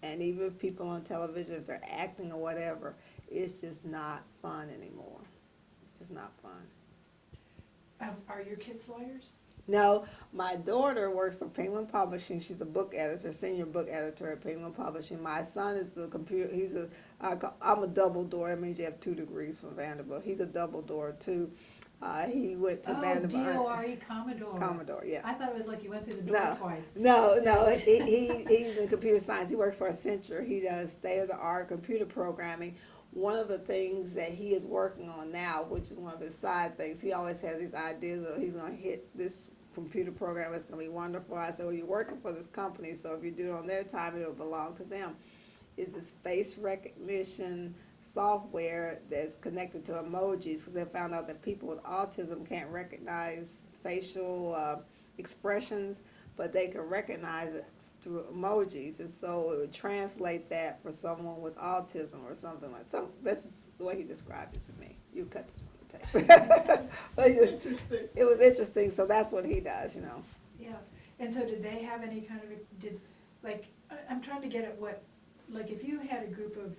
And even if people on television, if they're acting or whatever, it's just not fun anymore. It's just not fun. Are your kids lawyers? No, my daughter works for Penguin Publishing. She's a book editor, senior book editor at Penguin Publishing. My son is the computer. I'm a double door. That means you have 2 degrees from Vanderbilt. He's a double door too. He went to Vanderbilt. D-O-R-E, Commodore. Commodore, yeah. I thought it was like you went through the door twice. No. He's in computer science. He works for Accenture. He does state-of-the-art computer programming. One of the things that he is working on now, which is one of his side things, he always has these ideas of he's going to hit this computer program. It's going to be wonderful. I said, well, you're working for this company, so if you do it on their time, it'll belong to them. It's this face recognition software that's connected to emojis, because they found out that people with autism can't recognize facial expressions, but they can recognize it through emojis, and so it would translate that for someone with autism or something like. So this is the way he described it to me. You cut this from the tape. But Interesting. it was interesting. So that's what he does, you know. Yeah, and so did they have any kind of, I'm trying to get at what, like, if you had a group of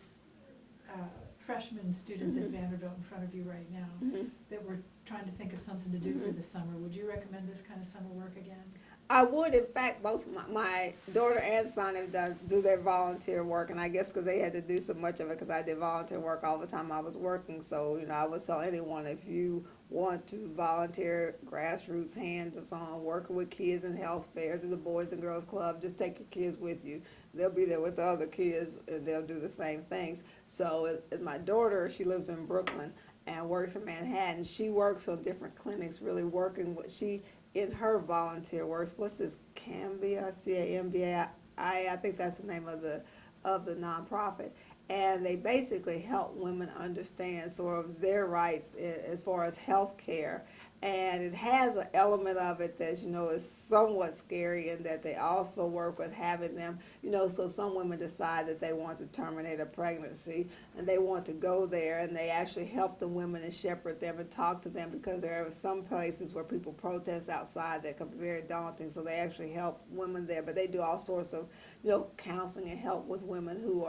freshman students at Mhm. Vanderbilt in front of you right now Mhm. that were trying to think of something to do for Mhm. the summer, would you recommend this kind of summer work again? I would, in fact, both my daughter and son have do their volunteer work, and I guess because they had to do so much of it, because I did volunteer work all the time I was working. So, you know, I would tell anyone, if you want to volunteer, grassroots, hands-on, working with kids in health fairs or the Boys and Girls Club, just take your kids with you. They'll be there with the other kids, and they'll do the same things. So, as my daughter, she lives in Brooklyn and works in Manhattan. She works on different clinics, really working with in her volunteer works. What's this, Cambia, C-A-M-B-A-I? I think that's the name of the nonprofit. And they basically help women understand sort of their rights as far as health care. And it has an element of it that, you know, is somewhat scary, in that they also work with having them, you know, so some women decide that they want to terminate a pregnancy and they want to go there, and they actually help the women and shepherd them and talk to them, because there are some places where people protest outside that can be very daunting, so they actually help women there. But they do all sorts of, you know, counseling and help with women who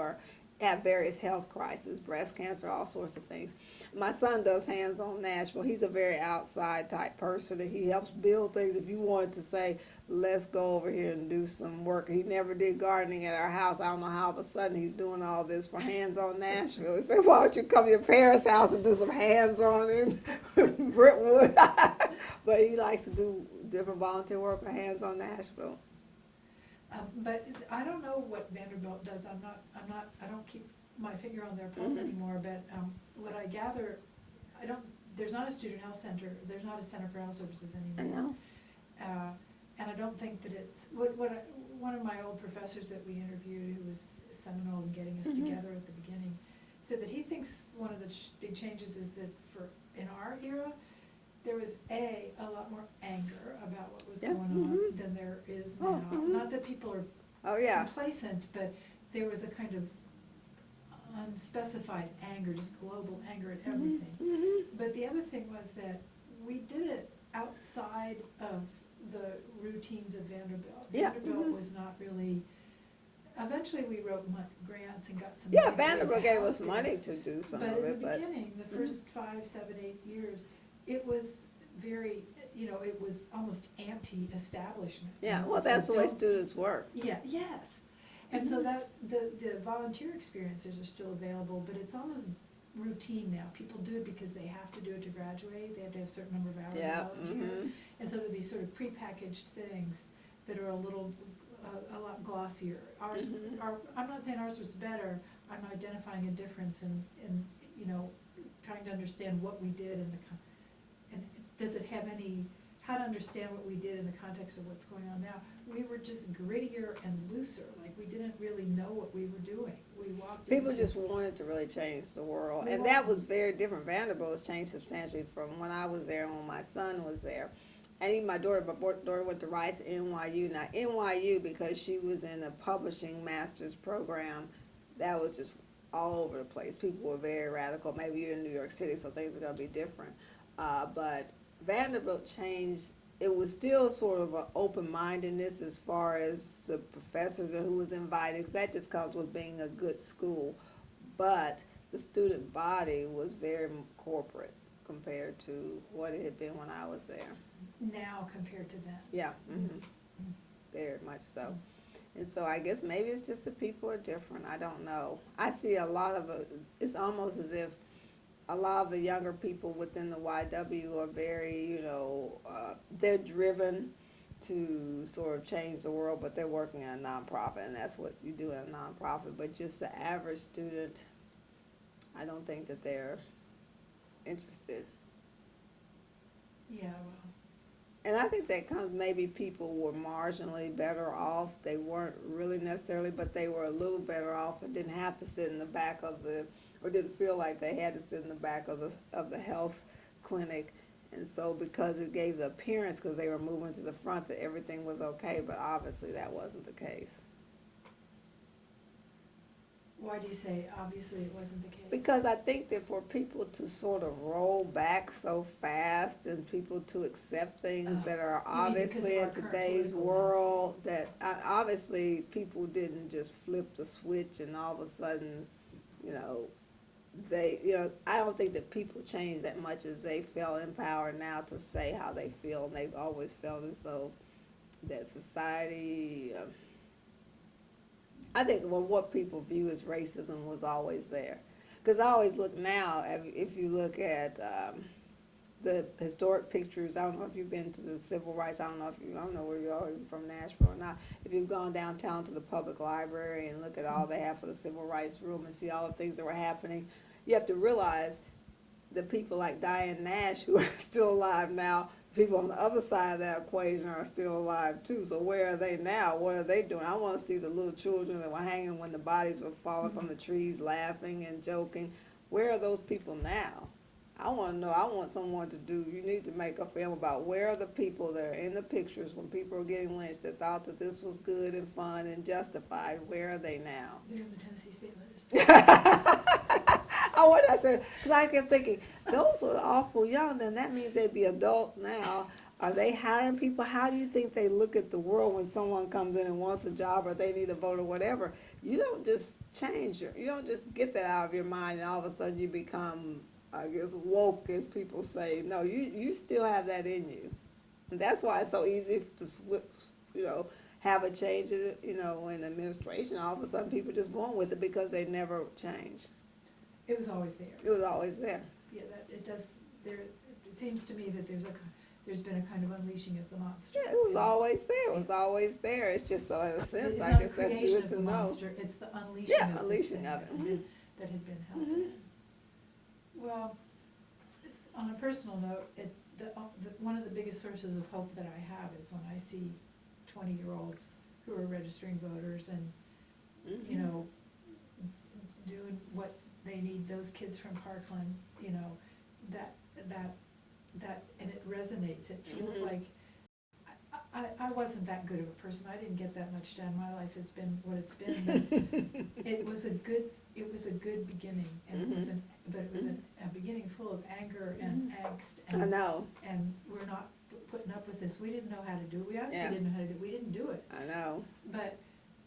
have various health crises, breast cancer, all sorts of things. My son does hands-on Nashville. He's a very outside type person, and he helps build things. If you wanted to say, let's go over here and do some work, he never did gardening at our house. I don't know how all of a sudden he's doing all this for hands-on Nashville. He said, why don't you come to your parents' house and do some hands-on in Brentwood? But he likes to do different volunteer work for hands-on Nashville. But I don't know what Vanderbilt does. I don't keep my finger on their pulse Mhm. anymore, but what I gather, there's not a student health center, there's not a center for health services I anymore. know. And I don't think that it's, one of my old professors that we interviewed, who was seminal in getting us Mhm. together at the beginning, said that he thinks one of the big changes is that in our era, there was a lot more anger about what was Yeah. going on Mhm. than there is Oh, now. mhm. Not that people are Oh, yeah. complacent, but there was a kind of unspecified anger, just global anger at everything. Mhm. But the other thing was that we did it outside of the routines of Vanderbilt. Yeah. Vanderbilt Mhm. was not really, eventually we wrote grants and got some. Yeah, big Vanderbilt gave us house money there. to do some But of in it, the but. beginning, the Mhm. first 5, 7, 8 years, it was very, it was almost anti-establishment. Yeah, It well, was that's the like, way don't- students work. Yeah, yes. And so Mhm. that, the volunteer experiences are still available, but it's almost routine now. People do it because they have to do it to graduate. They have to have a certain number of hours Yeah. volunteer. Mhm. And so there are these sort of prepackaged things that are a lot glossier. Ours, Mhm. I'm not saying ours was better. I'm identifying a difference in, trying to understand what we did and does it have how to understand what we did in the context of what's going on now. We were just grittier and looser, like we didn't really know what we were doing. We walked into. People just wanted to really change the world, We and that want- was very different. Vanderbilt has changed substantially from when I was there and when my son was there. And even my daughter went to Rice NYU. Now NYU, because she was in a publishing master's program, that was just all over the place. People were very radical. Maybe you're in New York City, so things are gonna be different. But Vanderbilt changed. It was still sort of an open-mindedness as far as the professors and who was invited, 'cause that just comes with being a good school. But the student body was very corporate compared to what it had been when I was there. Now compared to then. Yeah, very much so. And so I guess maybe it's just that people are different. I don't know. I see a lot of it's almost as if a lot of the younger people within the YW are very, they're driven to sort of change the world, but they're working in a nonprofit, and that's what you do in a nonprofit. But just the average student, I don't think that they're interested. Yeah, well. And I think that comes, maybe people were marginally better off. They weren't really necessarily, but they were a little better off and didn't have to sit in the back of the, or didn't feel like they had to sit in the back of the health clinic. And so because it gave the appearance, because they were moving to the front, that everything was okay, but obviously that wasn't the case. Why do you say obviously it wasn't the case? Because I think that for people to sort of roll back so fast and people to accept things that are You mean because obviously of our in current today's political world, that obviously people didn't just flip the switch and all of a sudden, you know, I don't think that people change that much as they feel empowered now to say how they feel, and they've always felt as though that society, I think, well, what people view as racism was always there. Because I always look now, if you look at the historic pictures, I don't know if you've been to the civil rights, I don't know where you are, you're from Nashville or not. If you've gone downtown to the public library and look at all they have for the civil rights room and see all the things that were happening, you have to realize that people like Diane Nash, who are still alive now, people on the other side of that equation are still alive too. So where are they now? What are they doing? I want to see the little children that were hanging when the bodies were falling from the trees, laughing and joking. Where are those people now? I want to know. I want someone to do, you need to make a film about where are the people that are in the pictures when people are getting lynched that thought that this was good and fun and justified. Where are they now? They're in the Tennessee State Legislature. Oh, what I said, because I kept thinking, those were awful young, then that means they'd be adult now. Are they hiring people? How do you think they look at the world when someone comes in and wants a job or they need a vote or whatever? You don't just you don't just get that out of your mind and all of a sudden you become, I guess, woke, as people say. No, you still have that in you. And that's why it's so easy to switch, have a change in administration. All of a sudden people just going with it because they never change. It was always there. It was always there. Yeah, that, it does, it seems to me that there's been a kind of unleashing of the monster. Yeah, it was always there. It was always there. It's just so, in a sense, It's I not guess the that's creation good of to the know. monster, it's the unleashing Yeah, of this unleashing thing of it. that had been held Mhm. in. Well, on a personal note, one of the biggest sources of hope that I have is when I see 20-year-olds who are registering voters and, you know, doing what they need, those kids from Parkland, you know, that, and it resonates, it feels like, I wasn't that good of a person, I didn't get that much done, my life has been what it's been, but it was a good beginning, and it was a beginning full of anger and angst, and I know. and we're not putting up with this, we didn't know how to do it, we obviously Yeah. didn't know how to do it, we didn't do it, I know. but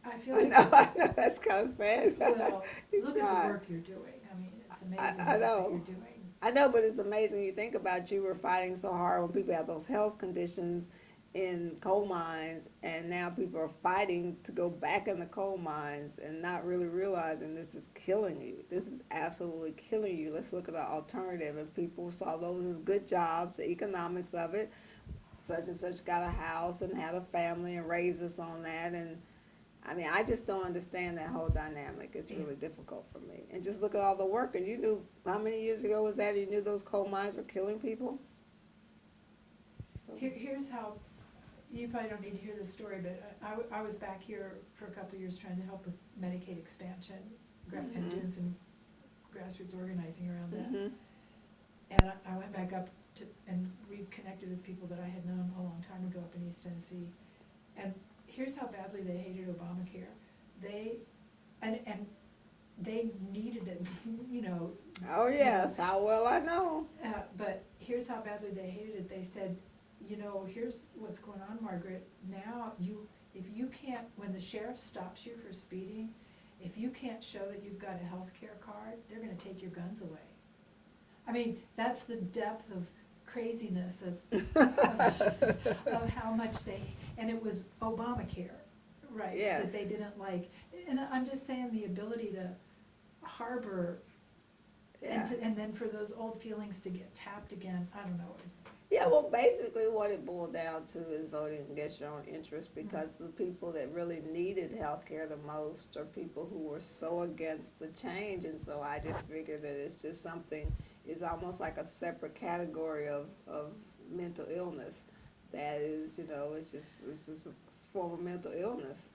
I feel I like. know. That's kind of sad. Well, You look at tried. the work you're doing, I mean, it's amazing I what know. you're doing. I know, but it's amazing. You think about, you were fighting so hard when people have those health conditions in coal mines, and now people are fighting to go back in the coal mines and not really realizing this is killing you. This is absolutely killing you. Let's look at an alternative. And people saw those as good jobs, the economics of it. Such and such got a house and had a family and raised us on that. And I mean, I just don't understand that whole dynamic. It's really difficult for me. And just look at all the work. And you knew, how many years ago was that? You knew those coal mines were killing people? So. Here's how, you probably don't need to hear this story, but I was back here for a couple of years trying to help with Medicaid expansion and doing some grassroots organizing around that. Mm-hmm. And I went back up and reconnected with people that I had known a long time ago up in East Tennessee. And here's how badly they hated Obamacare. They needed it, you know. Oh, yes, how well I know. But here's how badly they hated it. They said, you know, here's what's going on, Margaret. Now if you can't, when the sheriff stops you for speeding, if you can't show that you've got a health care card, they're gonna take your guns away. I mean, that's the depth of craziness of how much and it was Obamacare, right? Yes. That they didn't like. And I'm just saying the ability to harbor Yeah. and then for those old feelings to get tapped again, I don't know. Yeah, well, basically what it boiled down to is voting against your own interest, because the people that really needed health care the most are people who were so against the change. And so I just figured that it's just something, it's almost like a separate category of mental illness, that is, it's just a form of mental illness.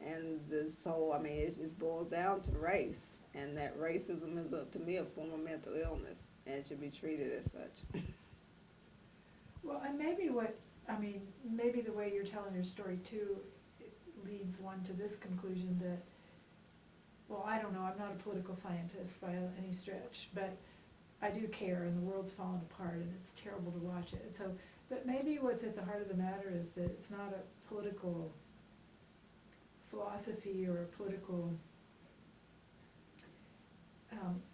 And this whole, I mean, it just boils down to race, and that racism is, to me, a form of mental illness, and it should be treated as such. Well, and maybe the way you're telling your story too, it leads one to this conclusion that, well, I don't know, I'm not a political scientist by any stretch, but I do care, and the world's falling apart, and it's terrible to watch it. So, but maybe what's at the heart of the matter is that it's not a political philosophy or a political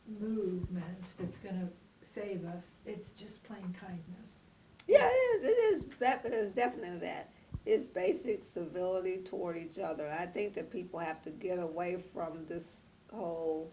movement that's gonna save us. It's just plain kindness. Yeah, it is definitely that. It's basic civility toward each other. I think that people have to get away from this whole,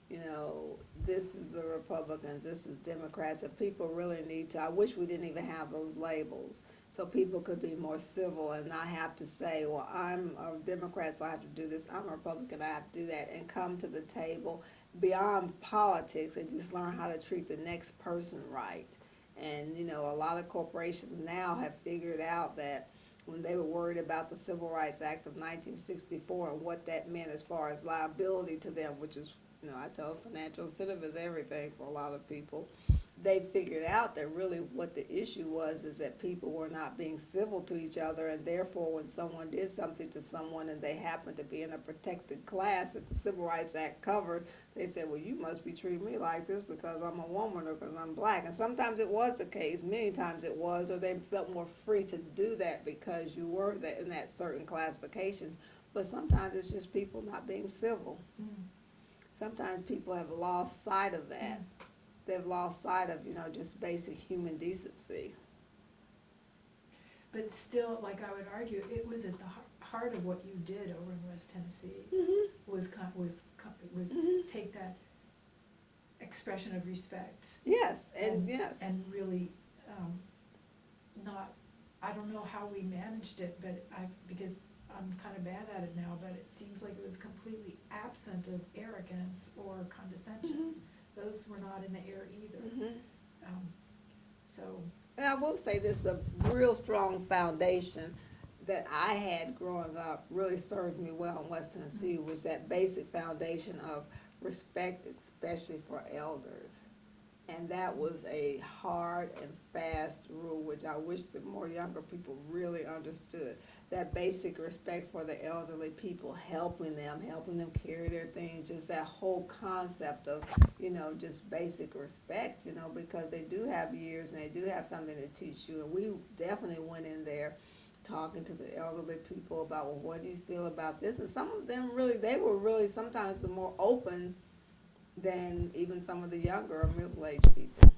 this is the Republicans, this is Democrats, that people really need to, I wish we didn't even have those labels, so people could be more civil and not have to say, well, I'm a Democrat, so I have to do this, I'm a Republican, I have to do that, and come to the table beyond politics and just learn how to treat the next person right. And, a lot of corporations now have figured out that when they were worried about the Civil Rights Act of 1964 and what that meant as far as liability to them, which is, I tell financial incentive is everything for a lot of people, they figured out that really what the issue was is that people were not being civil to each other, and therefore when someone did something to someone and they happened to be in a protected class that the Civil Rights Act covered, they said, well, you must be treating me like this because I'm a woman or because I'm black. And sometimes it was the case, many times it was, or they felt more free to do that because you were in that certain classifications. But sometimes it's just people not being civil. Mm. Sometimes people have lost sight of that. Mm. They've lost sight of, just basic human decency. But still, like I would argue, it was at the heart of what you did over in West Tennessee. Mm-hmm. Was Mm-hmm. take that expression of respect. Yes, and yes. And really, not, I don't know how we managed it, but because I'm kind of bad at it now, but it seems like it was completely absent of arrogance or condescension. Mm-hmm. Those were not in the air either. Mm-hmm. So. And I will say this, a real strong foundation that I had growing up really served me well in West Tennessee was that basic foundation of respect, especially for elders. And that was a hard and fast rule, which I wish that more younger people really understood. That basic respect for the elderly people, helping them carry their things, just that whole concept of, just basic respect, because they do have years and they do have something to teach you. And we definitely went in there talking to the elderly people about, well, what do you feel about this? And some of them they were really sometimes the more open than even some of the younger or middle-aged people.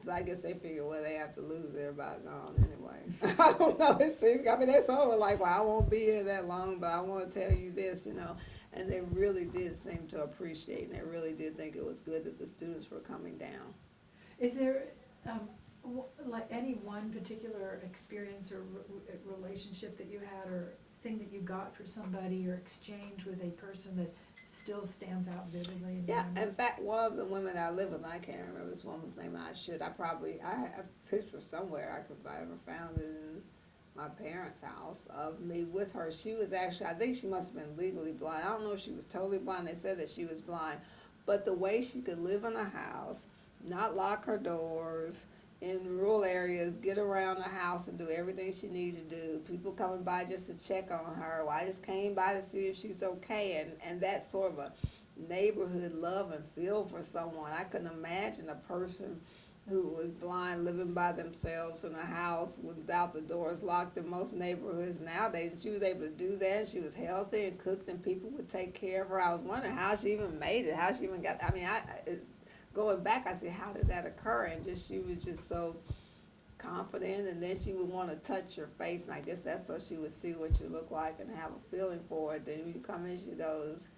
So I guess they figure, well, they have to lose, they're about gone anyway. I don't know, they're sort of like, well, I won't be here that long, but I want to tell you this, And they really did seem to appreciate, and they really did think it was good that the students were coming down. Is there, like any one particular experience or relationship that you had or thing that you got for somebody or exchange with a person that still stands out vividly in your Yeah, memory? in fact, one of the women I live with, I can't remember this woman's name, I have a picture somewhere, if I ever found it in my parents' house, of me with her. She was actually, I think she must have been legally blind. I don't know if she was totally blind, they said that she was blind. But the way she could live in a house, not lock her doors, in rural areas, get around the house and do everything she needed to do. People coming by just to check on her. Well, I just came by to see if she's okay. And that sort of a neighborhood love and feel for someone. I couldn't imagine a person who was blind living by themselves in a house without the doors locked in most neighborhoods nowadays. She was able to do that. She was healthy and cooked, and people would take care of her. I was wondering how she even made it, how she even got, going back, I said, how did that occur? And she was just so confident, and then she would want to touch your face, and I guess that's so she would see what you look like and have a feeling for it. Then when you come in, she goes,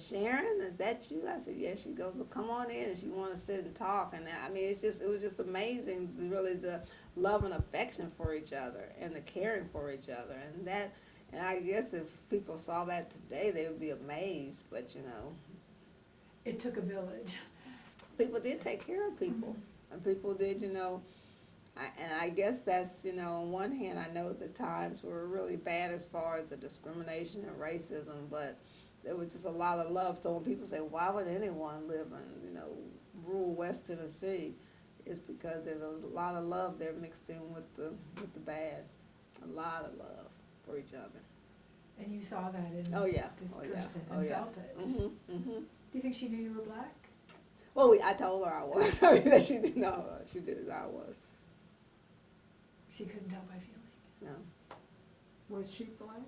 Sharon, is that you? I said, yes. She goes, well, come on in, and she wanted to sit and talk. And it was just amazing, really, the love and affection for each other and the caring for each other. And I guess if people saw that today, they would be amazed, but It took a village. people did take care of people. And people did, And I guess that's, on one hand, I know the times were really bad as far as the discrimination and racism, but there was just a lot of love. So when people say, why would anyone live in, rural West Tennessee, it's because there's a lot of love there mixed in with the bad. A lot of love for each other. And you saw that in Oh, yeah. this Oh, yeah. person Oh, and yeah. felt it. Do you think she knew you were black? Well, I told her I was. I mean, she didn't know. She did. I was. She couldn't tell by feeling. No. Was she black?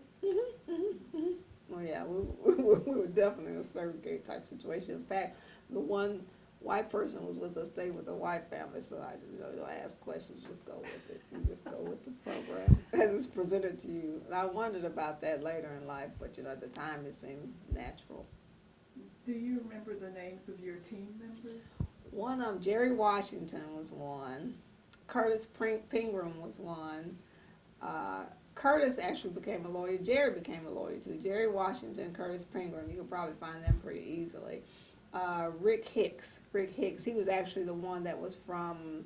Well, yeah, we were definitely in a segregated type situation. In fact, the one white person was with us, stayed with the white family, so I just, don't ask questions, just go with it. You just go with the program as it's presented to you. And I wondered about that later in life, but, at the time it seemed natural. Do you remember the names of your team members? One of them, Jerry Washington was one. Curtis Pingram was one. Curtis actually became a lawyer. Jerry became a lawyer too. Jerry Washington, Curtis Pingram, you can probably find them pretty easily. Rick Hicks, he was actually the one that was from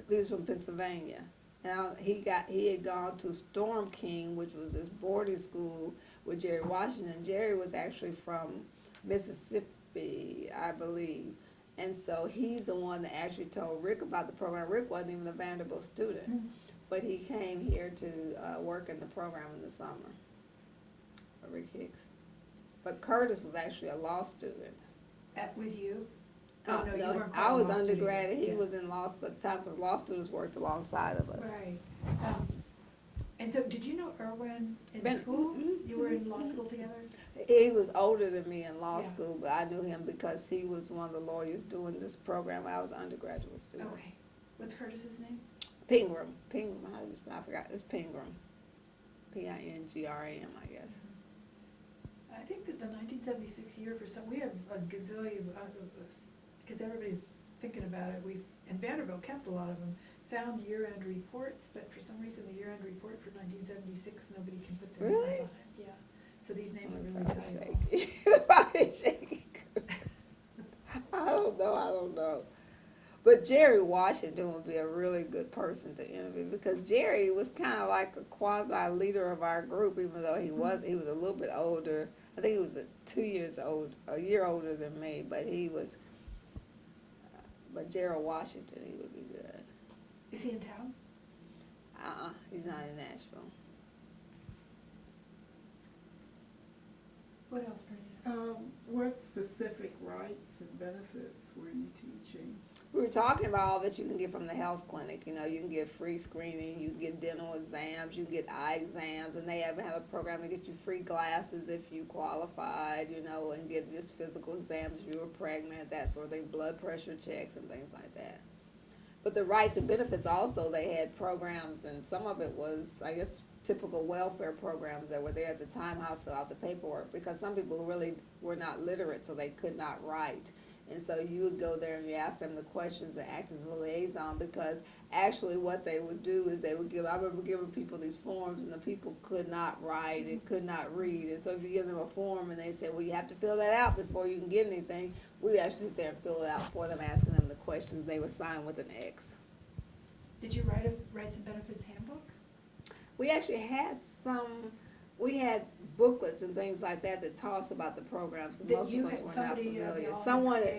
Pennsylvania. Now he had gone to Storm King, which was this boarding school with Jerry Washington. Jerry was actually from Mississippi, I believe. And so he's the one that actually told Rick about the program. Rick wasn't even a Vanderbilt student, but he came here to work in the program in the summer. Rick Hicks. But Curtis was actually a law student. With you? No, you weren't I was law student. undergrad and he Yeah. was in law school at the time because law students worked alongside of us. Right. And so, did you know Erwin in Ben- school? mhm, You were in law mhm. school together? He was older than me in law Yeah. school, but I knew him because he was one of the lawyers doing this program. I was an undergraduate student. Okay. What's Curtis's name? Pingram, I forgot, it's Pingram. Pingram, I guess. I think that the 1976 year we have a gazillion, because everybody's thinking about it, and Vanderbilt kept a lot of them, found year-end reports, but for some reason the year-end report for 1976, nobody can put their Really? names on it. Yeah, so these names are really valuable. Probably shaky. I don't know. But Jerry Washington would be a really good person to interview because Jerry was kind of like a quasi-leader of our group, even though he was a little bit older. I think he was a year older than me, but but Jerry Washington, he would be good. Is he in town? He's not in Nashville. What else, Bernita? What specific rights and benefits were you teaching? We were talking about all that you can get from the health clinic. You can get free screening, you can get dental exams, you can get eye exams, and they even have a program to get you free glasses if you qualified, and get just physical exams if you were pregnant, that sort of thing, blood pressure checks and things like that. But the rights and benefits also, they had programs, and some of it was, I guess, typical welfare programs that were there at the time, how to fill out the paperwork, because some people really were not literate, so they could not write. And so you would go there and you ask them the questions and act as a liaison, because actually what they would do is I remember giving people these forms and the people could not write and could not read. And so if you give them a form and they say, well, you have to fill that out before you can get anything, we actually sit there and fill it out for them, asking them the questions. They would sign with an X. Did you write a rights and benefits handbook? We actually had we had booklets and things like that taught us about the programs, That because most you of us had were not somebody, familiar. y'all had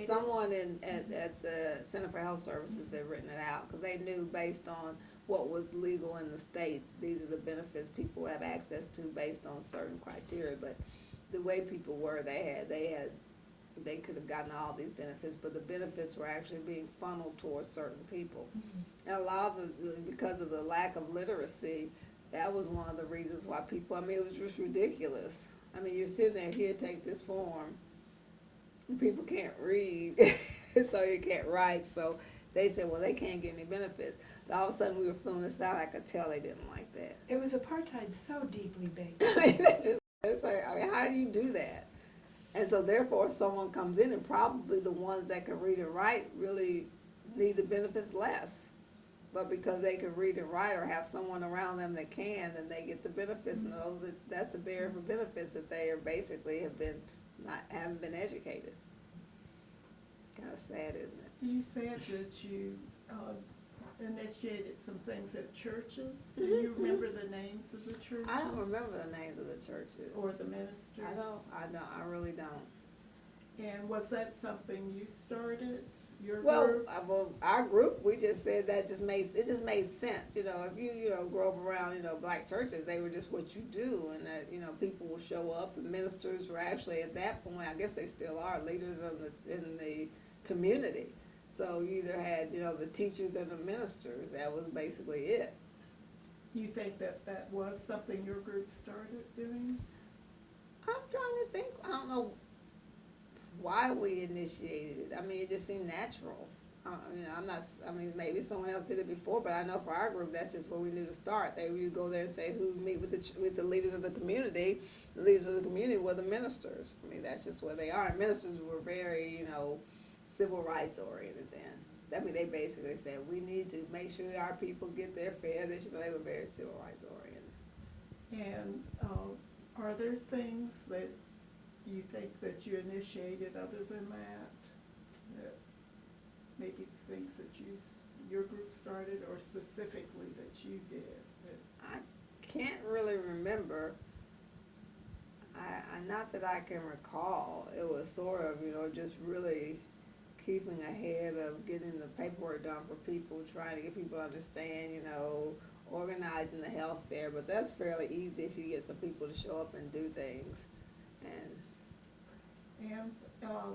Someone created? at the Center for Health Services had written it out, because they knew based on what was legal in the state, these are the benefits people have access to based on certain criteria. But the way people were, they could have gotten all these benefits, but the benefits were actually being funneled towards certain people. Mm-hmm. And a lot of because of the lack of literacy, that was one of the reasons why people, it was just ridiculous. You're sitting there, here, take this form, and people can't read, so you can't write, so they said, well, they can't get any benefits. But all of a sudden, we were filling this out, I could tell they didn't like that. It was apartheid so deeply baked. It's like, how do you do that? And so therefore, if someone comes in, and probably the ones that can read and write really need the benefits less. But because they can read and write or have someone around them that can, then they get the benefits. And that's the barrier for benefits, that they are basically haven't been educated. It's kind of sad, isn't it? You said that you initiated some things at churches. Do you remember the names of the churches? I don't remember the names of the churches. Or the ministers? I really don't. And was that something you started, your Well, group? our group, we just said that it just made sense, you know, if you grow up around, black churches, they were just what you do, and that, people will show up, and ministers were actually, at that point, I guess they still are, leaders in the community. So you either had, the teachers and the ministers, that was basically it. You think that was something your group started doing? I'm trying to think, I don't know why we initiated it. I mean, it just seemed natural. Maybe someone else did it before, but I know for our group, that's just where we knew to start. They would go there and say, who meet with the leaders of the community. The leaders of the community were the ministers. I mean, that's just where they are. And ministers were very, civil rights oriented then. I mean, they basically said, we need to make sure that our people get their fair. They were very civil rights oriented. And are there things that you think that you initiated other than that maybe things that your group started, or specifically that you did? I can't really remember. Not that I can recall. It was sort of, just really keeping ahead of getting the paperwork done for people, trying to get people to understand, organizing the health fair. But that's fairly easy if you get some people to show up and do things. And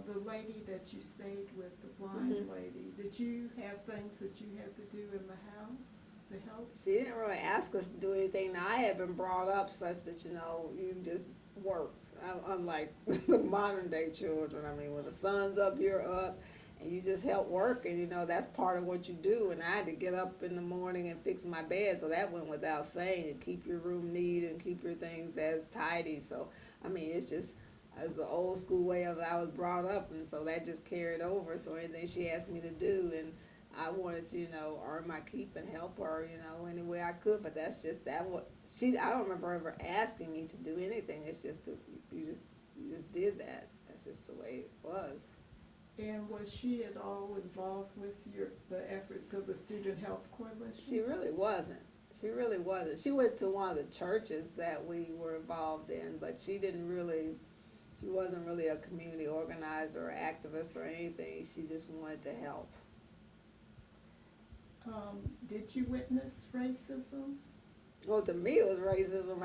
the lady that you stayed with, the blind lady, did you have things that you had to do in the house to help? She didn't really ask us to do anything. Now, I had been brought up such that, you just worked, unlike the modern day children. I mean, when the sun's up, you're up, and you just help work, and, that's part of what you do. And I had to get up in the morning and fix my bed, so that went without saying, and keep your room neat and keep your things as tidy. So, I mean, it's just, it was an old school way of I was brought up, and so that just carried over. So anything she asked me to do, and I wanted to, earn my keep and help her, any way I could. But that's just I don't remember ever asking me to do anything. It's just you just did that. That's just the way it was. And was she at all involved with the efforts of the Student Health Coalition? She really wasn't. She really wasn't. She went to one of the churches that we were involved in, but she wasn't really a community organizer or activist or anything. She just wanted to help. Did you witness racism? Well, to me, it was racism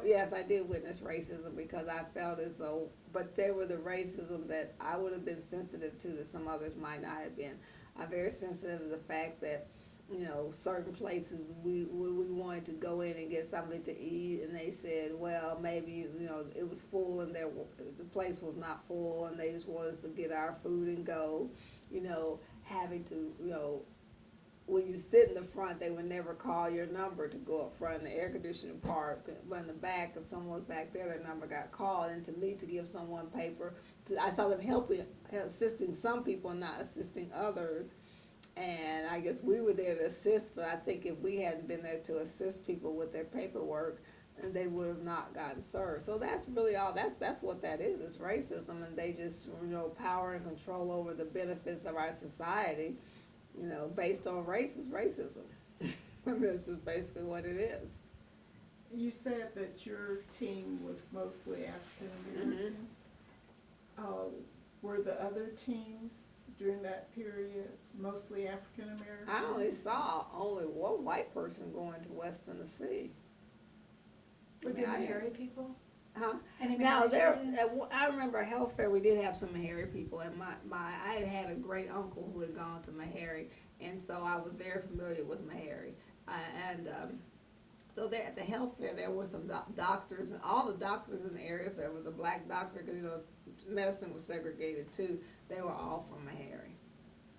yes, I did witness racism because I felt as though, but there were the racism that I would have been sensitive to that some others might not have been. I'm very sensitive to the fact that, certain places we wanted to go in and get something to eat, and they said, well, maybe, it was full and the place was not full, and they just wanted us to get our food and go, having to, when you sit in the front, they would never call your number to go up front in the air conditioning part, but in the back, if someone was back there, their number got called, and to me, to give someone paper, I saw them assisting some people, not assisting others. And I guess we were there to assist, but I think if we hadn't been there to assist people with their paperwork, then they would have not gotten served. So that's really all, that's what that is. It's racism, and they just, power and control over the benefits of our society, based on racism. That's just basically what it is. You said that your team was mostly African American. Were the other teams during that period mostly African American? I only saw one white person going to West Tennessee. Were there Mahari people? Huh? Any Now Mahari students? I remember at health fair we did have some Mahari people, and I had a great uncle who had gone to Mahari, and so I was very familiar with Mahari. So there at the health fair there were some doctors, and all the doctors in the area. If there was a black doctor, because medicine was segregated too, they were all from Mahari.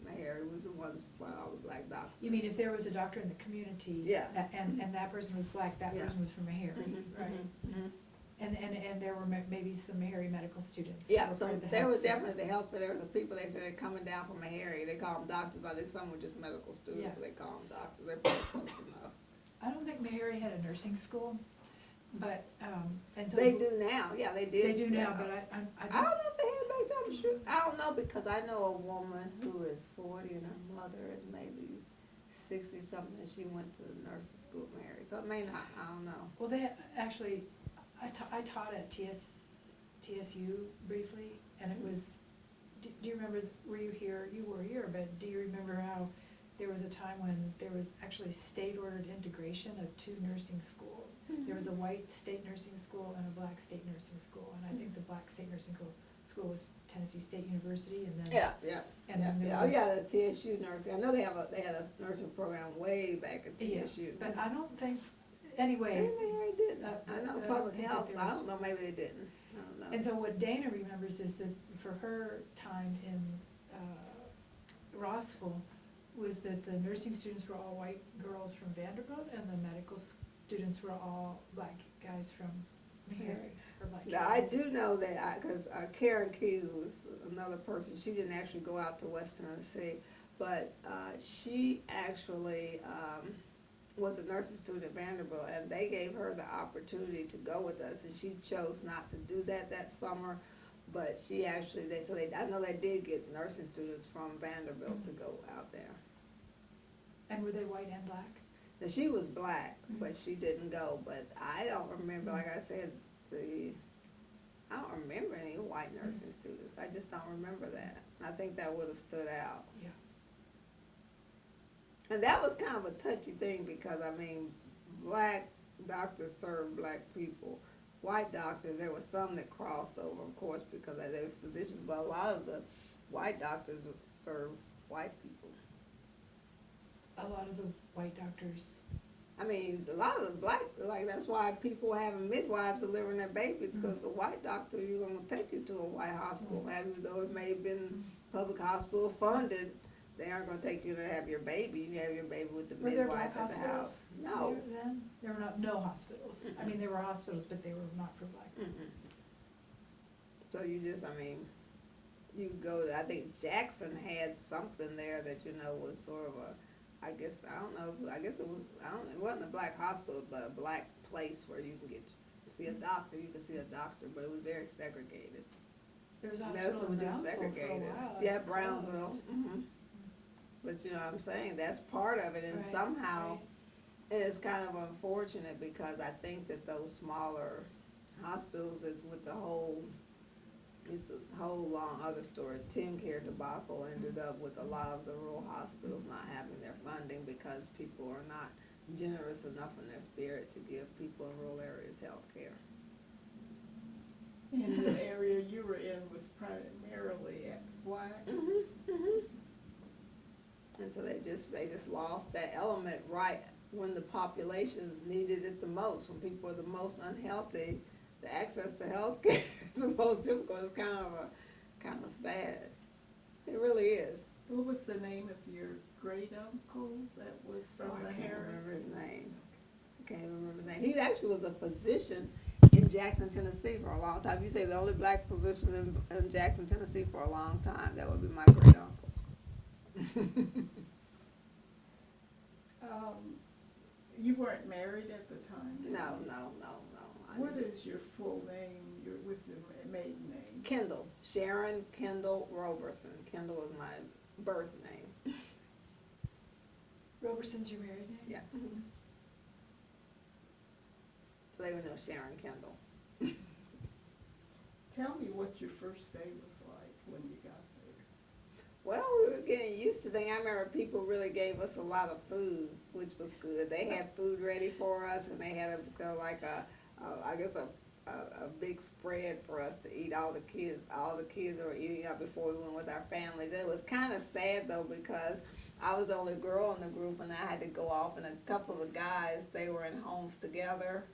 Mahari was the one that supplied all the black doctors. You mean if there was a doctor in the community? Yeah. And that person was black, that Yeah. person was from Mahari, right? Mm-hmm. And there were maybe some Mahari medical students. Yeah, who were so part of the there health was fair. definitely the health fair. There was some people, they said they're coming down from Mahari. They call them doctors, but some were just medical students, Yeah. but they call them doctors. They're pretty close enough. I don't think Mahari had a nursing school, but, and so. They do now, yeah, they did. They do now, yeah. but I I don't know if they had back then, I'm sure, I don't know, because I know a woman who is 40 and her mother is maybe 60-something, and she went to nursing school married, so it may not, I don't know. Well, they, actually, I taught at TSU briefly, and it was, do you remember, were you here? You were here, but do you remember how there was a time when there was actually state-ordered integration of two nursing schools? There was a white state nursing school and a black state nursing school, and I think the black state nursing school was Tennessee State University, and then. Yeah. And then there Oh, was. yeah, the TSU nursing, I know they had a nursing program way back at Yeah, TSU. but I don't think, anyway. Maybe they didn't, I know I don't public think that health, there I was- don't know, maybe they didn't, I don't know. And so what Dana remembers is that for her time in Rossville, was that the nursing students were all white girls from Vanderbilt, and the medical students were all black guys from Mary, or black Now, I kids. do know that, because Karen Key was another person, she didn't actually go out to West Tennessee, but she actually was a nursing student at Vanderbilt, and they gave her the opportunity to go with us, and she chose not to do that summer, but she actually, I know they did get nursing students from Vanderbilt to go out there. And were they white and black? Now, she was black, but she didn't go, but I don't remember, like I said, I don't remember any white nursing students, I just don't remember that. I think that would have stood out. Yeah. And that was kind of a touchy thing, because, I mean, black doctors serve black people. White doctors, there was some that crossed over, of course, because they were physicians, but a lot of the white doctors serve white people. A lot of the white doctors. I mean, a lot of the black, like, that's why people having midwives delivering their babies, because the white doctor, you're gonna take you to a white hospital, even though it may have been public hospital funded, they aren't gonna take you to have your baby, you have your baby with the Were there midwife black at the hospitals? house. No. Then? There were no hospitals. I mean, there were hospitals, but they were not for black. Mm-mm. So you just, I mean, you go to, I think Jackson had something there that, was sort of a, I guess, I don't know, I guess it was, it wasn't a black hospital, but a black place where you can see a doctor, you can see a doctor, but it was very segregated. There was a Medicine hospital in was just Brownsville for a segregated. while. Yeah, It's Brownsville, closed. But you know what I'm saying, that's part of it, and Right, somehow, right. it's kind of unfortunate, because I think that those smaller hospitals with the whole, it's a whole long other story. TennCare debacle ended up with a lot of the rural hospitals not having their funding because people are not generous enough in their spirit to give people in rural areas health care. And the area you were in was primarily black? And so they just lost that element right when the populations needed it the most, when people are the most unhealthy. The access to health care is the most difficult. It's kind of sad. It really is. What was the name of your great uncle that was from the I can't Harris? remember his name. I can't remember his name. He actually was a physician in Jackson, Tennessee for a long time. You say the only black physician in Jackson, Tennessee for a long time. That would be my great uncle. You weren't married at the time? No. I What didn't. is your full name, with your maiden name? Kendall. Sharon Kendall Roberson. Kendall is my birth name. Roberson's your married name? Yeah. So they would know Sharon Kendall. Tell me what your first day was like when you got there. Well, we were getting used to things. I remember people really gave us a lot of food, which was good. They had food ready for us, and they had a big spread for us to eat. All the kids were eating up before we went with our families. It was kind of sad though, because I was the only girl in the group, and I had to go off, and a couple of the guys, they were in homes together.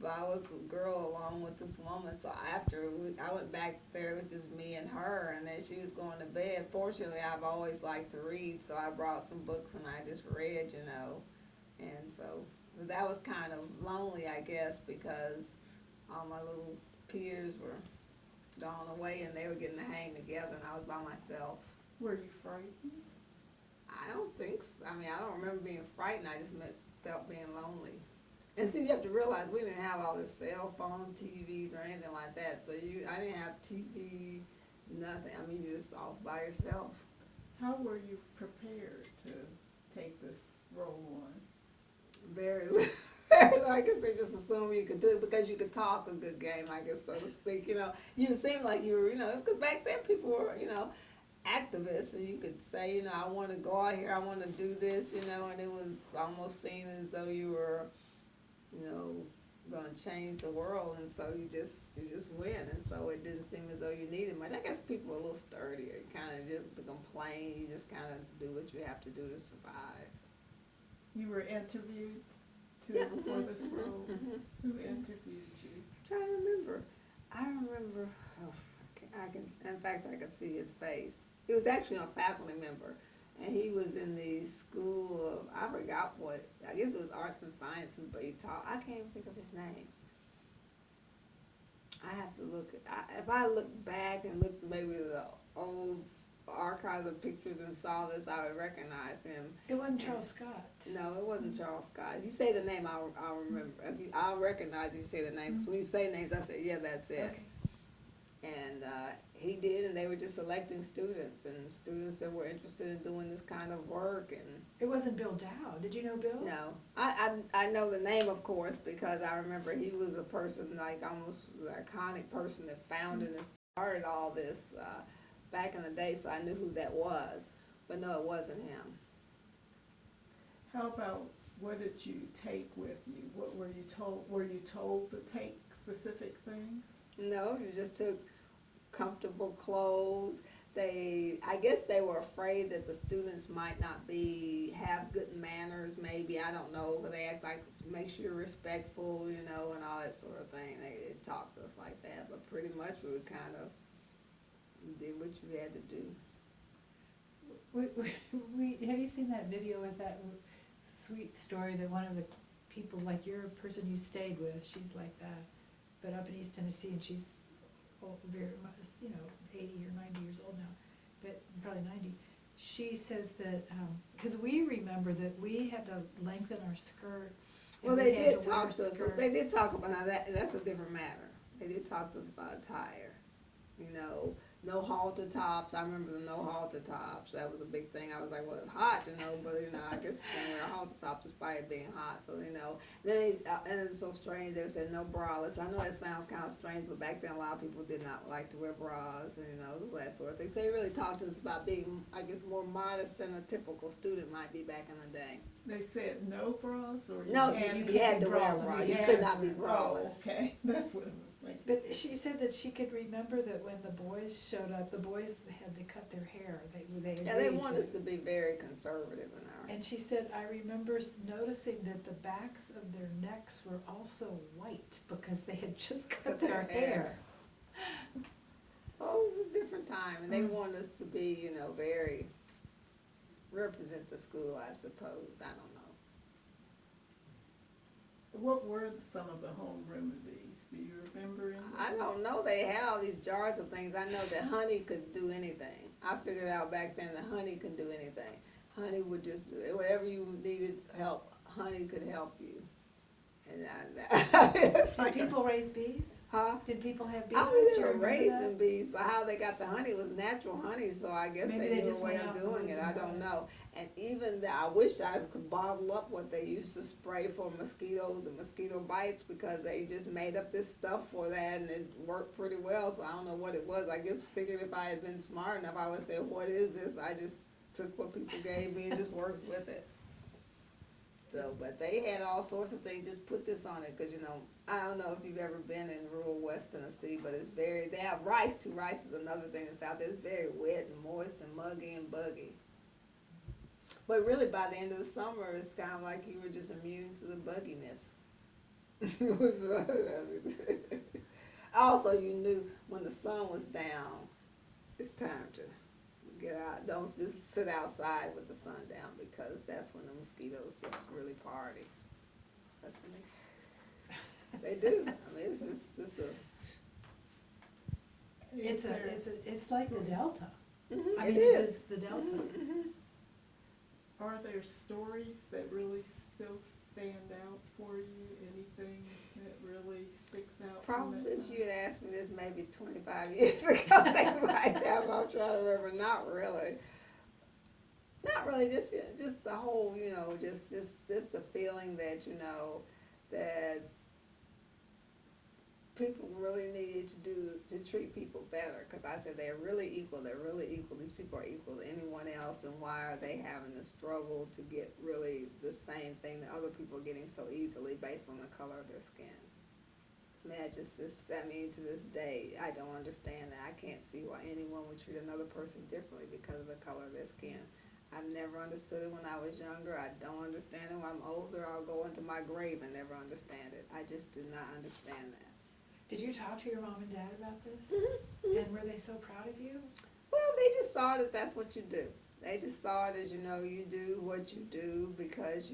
But I was a girl along with this woman, so I went back there, it was just me and her, and then she was going to bed. Fortunately, I've always liked to read, so I brought some books and I just read, and so that was kind of lonely, I guess, because all my little peers were gone away and they were getting to hang together, and I was by myself. Were you frightened? I don't think so. I mean, I don't remember being frightened, I just felt being lonely. And see, you have to realize we didn't have all this cell phone, TVs, or anything like that. So I didn't have TV, nothing. I mean, you just off by yourself. How were you prepared to take this role on? Very, I guess they just assume you could do it because you could talk a good game, I guess, so to speak. You know, you seem like you were, you know, because back then people were, you know, activists, and you could say, you know, I want to go out here, I want to do this, you know, and it was almost seen as though you were, you know, going to change the world, and so you just win, and so it didn't seem as though you needed much. I guess people were a little sturdier. You kind of just to complain, you just kind of do what you have to do to survive. You were interviewed too Yeah. for this role? Mhm. Who interviewed you? I'm trying to remember. I remember, oh, I can, in fact, I can see his face. He was actually a faculty member, and he was in the school of, I forgot what, I guess it was arts and sciences, but he taught, I can't even think of his name. I have to look, if I look back and look maybe the old archives of pictures and saw this, I would recognize him. It wasn't Charles Scott. No, it wasn't Charles Scott. If you say the name, I'll remember. I'll recognize if you say the name. So when you say names, I say, yeah, that's it. Okay. And he did, and they were just selecting students, and students that were interested in doing this kind of work. And It wasn't Bill Dow. Did you know Bill? no, I know the name, of course, because I remember he was a person, like almost the iconic person that founded and started all this back in the day, so I knew who that was. But no, it wasn't him. How about, what did you take with you? What were you told? Were you told to take specific things? No, you just took comfortable clothes. I guess they were afraid that the students might not have good manners, maybe, I don't know, but they act like, make sure you're respectful, you know, and all that sort of thing. They talked to us like that, but pretty much we kind of did what you had to do. Have you seen that video with that sweet story that one of the people, like your person you stayed with, she's like that, but up in East Tennessee, and she's very much, you know, 80 or 90 years old now, but probably 90. She says that, because we remember that we had to lengthen our skirts. and Well, we they had did to wear talk to us, they did skirts. talk about, now that's a different matter. They did talk to us about attire, you know, no halter tops. I remember the no halter tops. That was a big thing. I was like, well, it's hot, you know, but, you know, I guess you can wear a halter top despite it being hot. So, you know, then and it's so strange. They said no braless. I know that sounds kind of strange, but back then a lot of people did not like to wear bras and, you know, that sort of thing. So they really talked to us about being, I guess, more modest than a typical student might be back in the day. They said no bras, or No, you had to wear a bra. braless. You had could not be to- braless. Oh, okay, that's what I was thinking. But she said that she could remember that when the boys showed up, the boys had to cut their hair. They Yeah, they agreed want to us it. to be very conservative in our. And she said, I remember noticing that the backs of their necks were also white because they had just cut their hair. Oh, it was a different time, and they Mm. want us to be, you know, very, represent the school, I suppose. I don't know. What were some of the home remedies? Do you remember any? I don't know. They had all these jars of things. I know that honey could do anything. I figured out back then that honey could do anything. Honey would just do it. Whatever you needed help, honey could help you. And it's Did like people raise bees? huh? Did people have bees? I mean, Do they you were remember raising that? bees, but how they got the honey was natural honey, so I guess Maybe they they knew just a way went of out in the doing woods it. and I got don't it. know. And even that, I wish I could bottle up what they used to spray for mosquitoes and mosquito bites, because they just made up this stuff for that, and it worked pretty well. So I don't know what it was. I just figured if I had been smart enough, I would say, what is this? I just took what people gave me and just worked with it. So, but they had all sorts of things, just put this on it, because, you know, I don't know if you've ever been in rural West Tennessee, but it's very, they have rice too. Rice is another thing that's out there. It's very wet and moist and muggy and buggy. But really, by the end of the summer, it's kind of like you were just immune to the bugginess. Also, you knew when the sun was down, it's time to get out. Don't just sit outside with the sun down, because that's when the mosquitoes just really party. That's when they do. I mean, it's It's like the Delta. I it mean, it is. is the Delta. Mhm. Are there stories that really still stand out for you? Anything that really sticks out from Probably that if time? you had asked me this maybe 25 years ago, they might have. I'm trying to remember. Not really. Not really. Just the whole, just the feeling that, that people really needed to treat people better. Because I said they're really equal. They're really equal. These people are equal to anyone else. And why are they having to struggle to get really the same thing that other people are getting so easily based on the color of their skin? I mean, to this day, I don't understand that. I can't see why anyone would treat another person differently because of the color of their skin. I've never understood it when I was younger. I don't understand it when I'm older. I'll go into my grave and never understand it. I just do not understand that. Did you talk to your mom and dad about this? Mm-hmm. And were they so proud of you? Well, they just saw it as that's what you do. They just saw it as, you do what you do because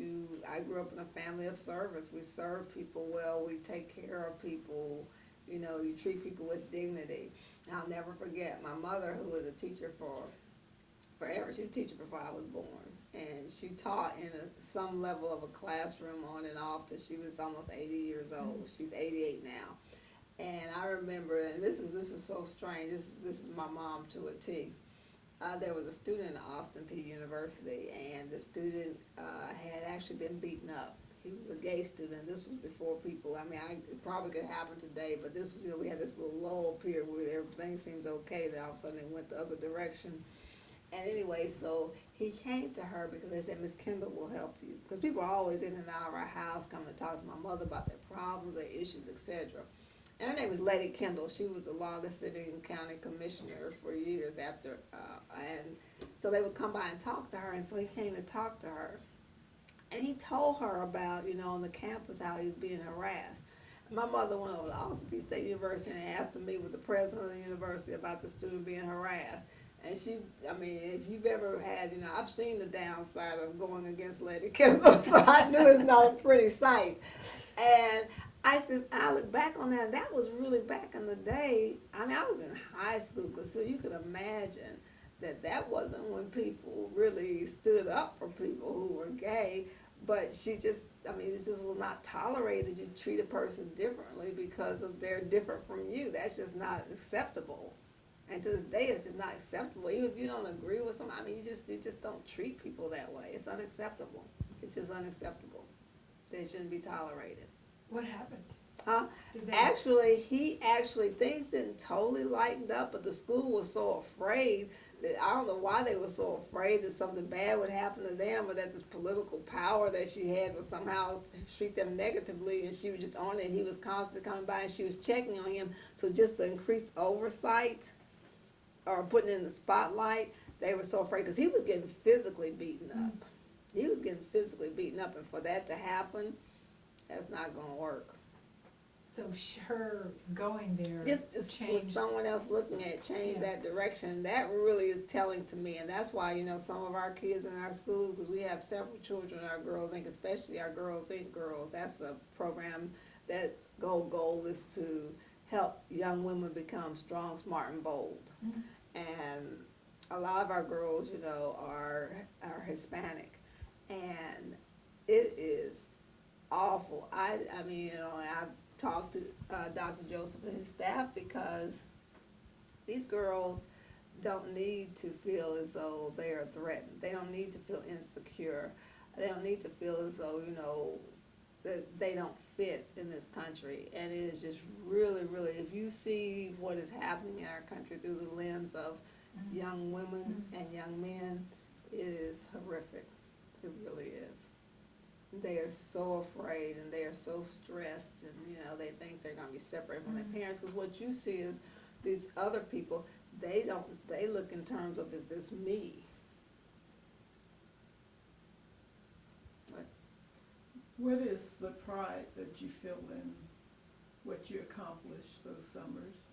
I grew up in a family of service. We serve people well. We take care of people. You treat people with dignity. I'll never forget my mother, who was a teacher forever. She was a teacher before I was born. And she taught in some level of a classroom on and off till she was almost 80 years old. Mm-hmm. She's 88 now. And I remember, and this is so strange. This is my mom to a T. There was a student at Austin Peay University, and the student had actually been beaten up. He was a gay student. This was before people. It probably could happen today, but this, we had this little lull period where everything seemed okay. Then all of a sudden it went the other direction. And anyway, so he came to her because they said, Miss Kendall will help you. Because people are always in and out of our house coming to talk to my mother about their problems, their issues, etc. And her name was Lady Kendall. She was the longest sitting county commissioner for years after, and so they would come by and talk to her, and so he came to talk to her. And he told her about, on the campus, how he was being harassed. My mother went over to Austin Peay State University and asked to meet with the president of the university about the student being harassed. And if you've ever had, I've seen the downside of going against Lady Kendall, so I knew it's not a pretty sight. And I look back on that, and that was really back in the day. I was in high school, so you could imagine that wasn't when people really stood up for people who were gay, but it just was not tolerated. You treat a person differently because they're different from you. That's just not acceptable. And to this day, it's just not acceptable. Even if you don't agree with someone, you just don't treat people that way. It's unacceptable. It's just unacceptable. They shouldn't be tolerated. What happened? Huh? Things didn't totally lighten up, but the school was so afraid that I don't know why they were so afraid that something bad would happen to them, or that this political power that she had would somehow treat them negatively, and she was just on it. He was constantly coming by, and she was checking on him. So just to increase oversight or putting in the spotlight, they were so afraid because he was getting physically beaten up. He was getting physically beaten up, and for that to happen, that's not going to work. So her going there Just changed. with someone else looking at it, change that direction. That really is telling to me, and that's why some of our kids in our schools, because we have several children in our Girls Inc., especially our Girls Inc. girls. That's a program that's goal is to help young women become strong, smart, and bold. Mm-hmm. And a lot of our girls, are Hispanic, and it is awful. I've talked to Dr. Joseph and his staff because these girls don't need to feel as though they are threatened. They don't need to feel insecure. They don't need to feel as though, that they don't fit in this country. And it is just really, really, if you see what is happening in our country through the lens of young women and young men, it is horrific. It really is. They are so afraid, and they are so stressed, and they think they're going to be separated from their parents, because what you see is these other people, they look in terms of, is this me? What is the pride that you feel in what you accomplished those summers?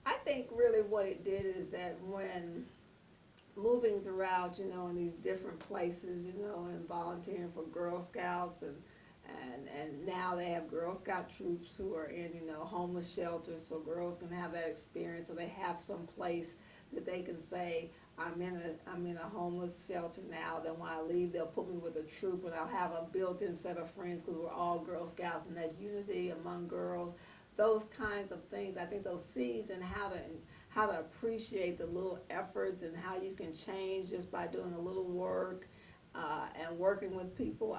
I think really what it did is that when moving throughout, in these different places, and volunteering for Girl Scouts, and now they have Girl Scout troops who are in, homeless shelters, so girls can have that experience, so they have some place that they can say, I'm in a homeless shelter now. Then when I leave, they'll put me with a troop, and I'll have a built-in set of friends because we're all Girl Scouts, and that unity among girls, those kinds of things. I think those seeds and how to appreciate the little efforts and how you can change just by doing a little work and working with people,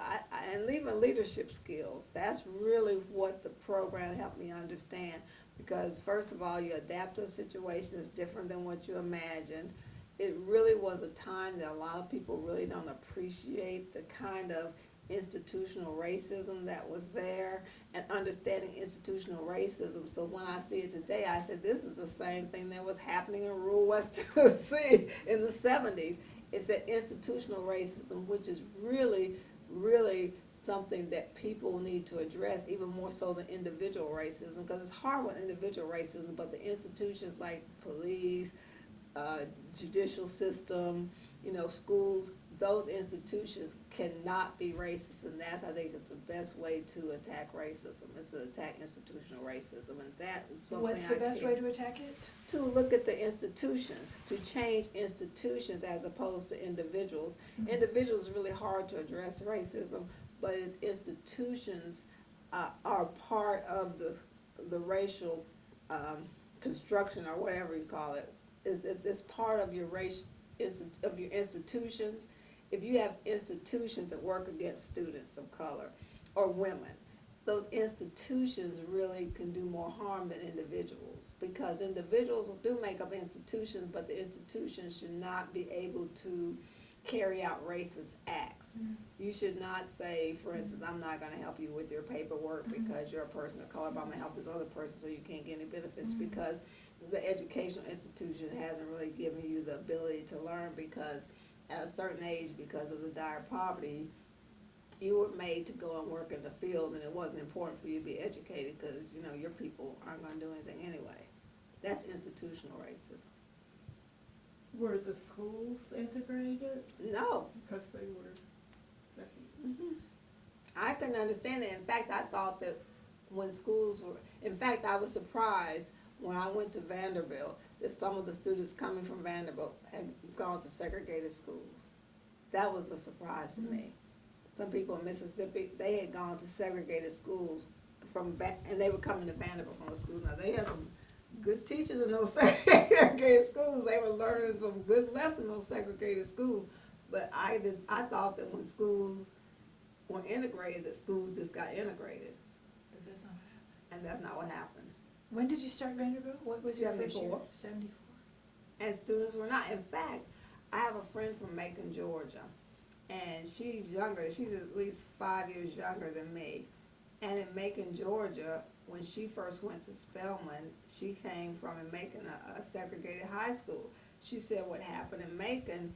and even leadership skills. That's really what the program helped me understand. Because first of all, you adapt to a situation that's different than what you imagined. It really was a time that a lot of people really don't appreciate the kind of institutional racism that was there and understanding institutional racism. So when I see it today, I said, this is the same thing that was happening in rural West Tennessee in the 70s. It's that institutional racism, which is really, really something that people need to address, even more so than individual racism, because it's hard with individual racism, but the institutions like police, judicial system, schools, those institutions cannot be racist, and that's, I think, it's the best way to attack racism, is to attack institutional racism, and that is something What's the best way to attack it? To look at the institutions, to change institutions as opposed to individuals. Mm-hmm. Individuals is really hard to address racism, but its institutions are part of the racial construction, or whatever you call it. It's part of your race, of your institutions. If you have institutions that work against students of color or women, those institutions really can do more harm than individuals, because individuals do make up institutions, but the institutions should not be able to carry out racist acts. Mm-hmm. You should not say, for instance, I'm not going to help you with your paperwork because you're a person of color, but I'm going to help this other person so you can't get any benefits, because the educational institution hasn't really given you the ability to learn, because at a certain age, because of the dire poverty, you were made to go and work in the field, and it wasn't important for you to be educated because, your people aren't going to do anything anyway. That's institutional racism. Were the schools integrated? No. Because they were separate. Mm-hmm. I couldn't understand it. In fact, I thought that when schools were, in fact, I was surprised when I went to Vanderbilt that some of the students coming from Vanderbilt had gone to segregated schools. That was a surprise to me. Some people in Mississippi, they had gone to segregated schools and they were coming to Vanderbilt from the schools. Now, they had some good teachers in those segregated schools. They were learning some good lessons in those segregated schools. But I thought that when schools were integrated, that schools just got integrated. But that's not what happened. And that's not what happened. When did you start Vanderbilt? What was your first year? 74. And students were not. In fact, I have a friend from Macon, Georgia, and she's younger. She's at least 5 years younger than me. And in Macon, Georgia, when she first went to Spelman, she came from Macon, a segregated high school. She said what happened in Macon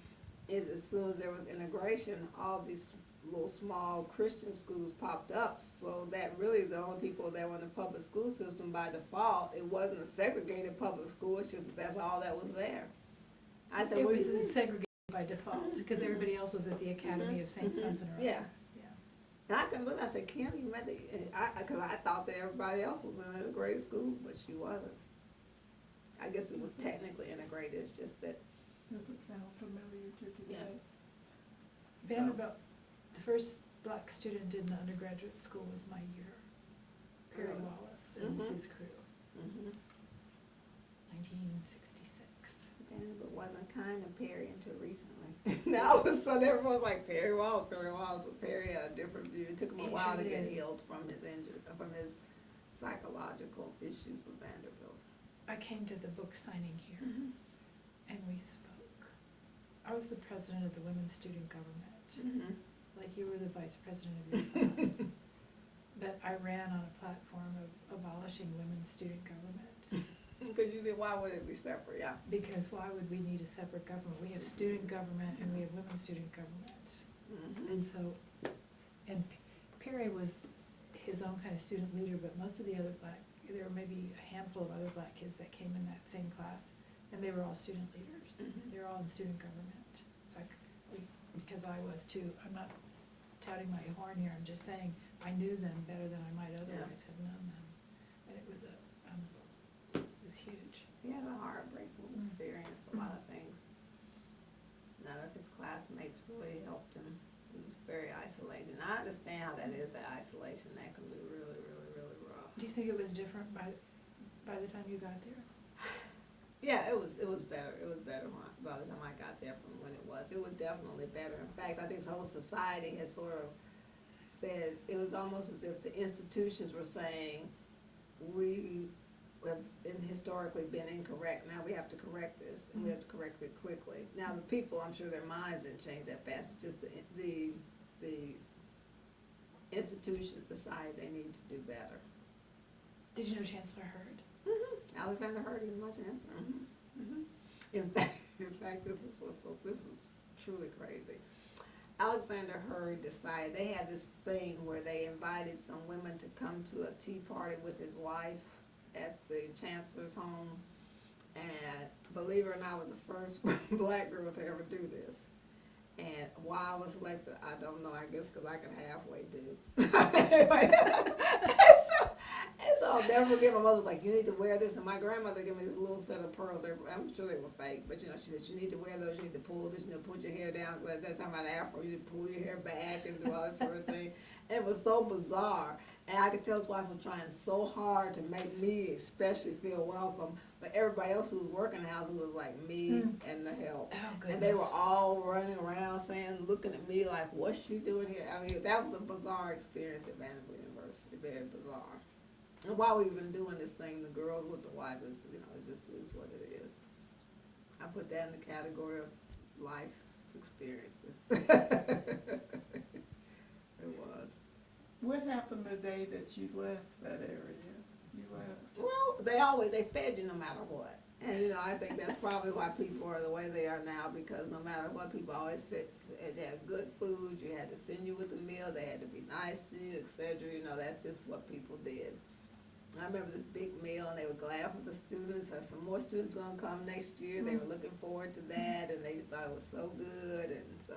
is as soon as there was integration, all these little small Christian schools popped up, so that really the only people that were in the public school system by default, it wasn't a segregated public school, it's just that's all that was there. I said, it what was do you think? segregated by default, because everybody else was at the Academy of Saint something or other. Yeah. And I couldn't look, I said, Kim, you met the, because I thought that everybody else was in integrated schools, but she wasn't. I guess it was technically integrated, it's just that. Does it sound familiar to today? Vanderbilt, the first black student in the undergraduate school was my year, Perry Wallace and his crew, 1966. Vanderbilt wasn't kind of Perry until recently. Now all of a sudden everyone's like Perry Wallace, but Perry had a different view. It took him a while to get healed from his injury, from his psychological issues with Vanderbilt. I came to the book signing here, and we spoke. I was the president of the women's student government, like you were the vice president of your class. But I ran on a platform of abolishing women's student government. Because you did, why would it be separate? Yeah. Because why would we need a separate government? We have student government and we have women's student governments. And so, and Perry was his own kind of student leader, but most of the other there were maybe a handful of other black kids that came in that same class, and they were all student leaders. They were all in student government. So because I was too, I'm not touting my horn here, I'm just saying I knew them better than I might otherwise have known them. And it was huge. He had a heartbreaking experience, a lot of things. really helped him. He was very isolated. And I understand how that is, that isolation. That can be really, really, really rough. Do you think it was different by the time you got there? Yeah, it was better. It was better by the time I got there from when it was. It was definitely better. In fact, I think the whole society has sort of said, it was almost as if the institutions were saying, we have historically been incorrect. Now we have to correct this, and we have to correct it quickly. Now the people, I'm sure their minds didn't change that fast. It's just the institutions decided they need to do better. Did you know Chancellor Hurd? Mm-hmm. Alexander Hurd is my chancellor. Mm-hmm. Mm-hmm. In fact, this is truly crazy. Alexander Hurd decided, they had this thing where they invited some women to come to a tea party with his wife at the chancellor's home, and believe it or not, I was the first black girl to ever do this. And why I was selected, I don't know, I guess because I can halfway do. And so I'll never forget, my mother was like, you need to wear this, and my grandmother gave me this little set of pearls. I'm sure they were fake, but you know, she said, you need to wear those, you need to pull this, you know, put your hair down, because at that time I had afro, you need to pull your hair back and do all that sort of thing. And it was so bizarre, and I could tell his wife was trying so hard to make me especially feel welcome, but everybody else who was working the house was like me and the help. Oh, and they were all running around saying, looking at me like, what's she doing here? I mean, that was a bizarre experience at Vanderbilt University, very bizarre. And while we've been doing this thing, the girls with the wife is, you know, it just is what it is. I put that in the category of life's experiences. It was. What happened the day that you left that area? You left? Well, they fed you no matter what. And, you know, I think that's probably why people are the way they are now, because no matter what, people always said they had good food, you had to send you with a meal, they had to be nice to you, etc. You know, that's just what people did. I remember this big meal, and they were glad for the students, or some more students going to come next year. They were looking forward to that, and they just thought it was so good, and so,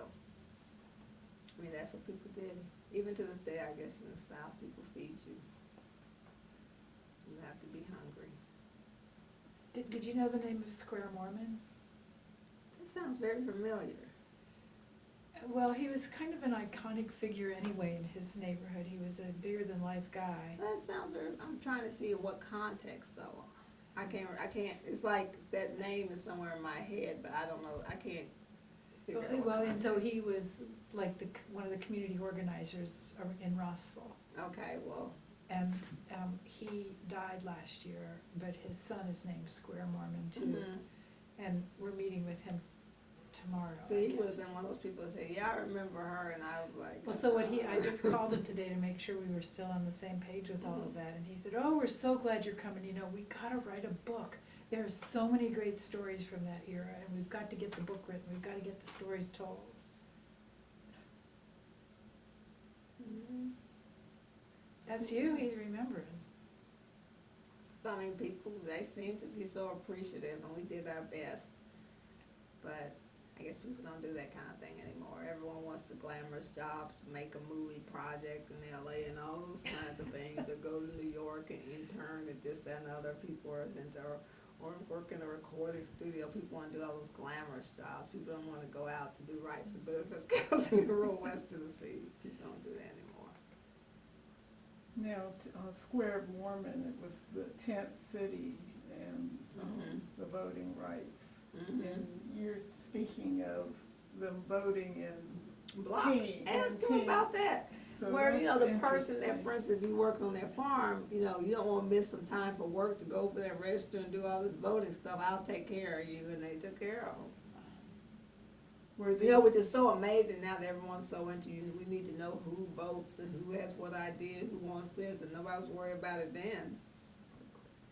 I mean, that's what people did. Even to this day, I guess, in the South, people feed you. You have to be hungry. Did you know the name of Square Mormon? That sounds very familiar. Well, he was kind of an iconic figure anyway in his neighborhood. He was a bigger-than-life guy. That sounds very, I'm trying to see in what context, though. I can't, it's like that name is somewhere in my head, but I don't know, I can't figure out what Well, and so context. he was like one of the community organizers in Rossville. Okay, well, And he died last year, but his son is named Square Mormon too. And we're meeting with him tomorrow, see, I he would have guess. been one of those people that said, yeah, I remember her, and I was like. Well, so I just called him today to make sure we were still on the same page with all of that, and he said, oh, we're so glad you're coming, you know, we gotta write a book. There are so many great stories from that era, and we've got to get the book written, we've gotta get the stories told. That's you, he's remembering. So, I mean, people, they seem to be so appreciative, and we did our best. But I guess people don't do that kind of thing anymore. Everyone wants the glamorous job to make a movie project in LA and all those kinds of things, or go to New York and intern at this, that, and other. People are into, or work in a recording studio. People want to do all those glamorous jobs. People don't want to go out to do rights and benefits counseling in rural West Tennessee. People don't do that anymore. Now, Square Mormon, it was the 10th city and the voting rights. And you're speaking of them voting in Blocks. team. Ask them about that. So Where, you know, the that's person that, interesting. for instance, if you work on their farm, you know, you don't want to miss some time for work to go over there, register, and do all this voting stuff. I'll take care of you, and they took care of them. Were You know, these- which is so amazing now that everyone's so into you. We need to know who votes and who has what idea, who wants this, and nobody was worried about it then.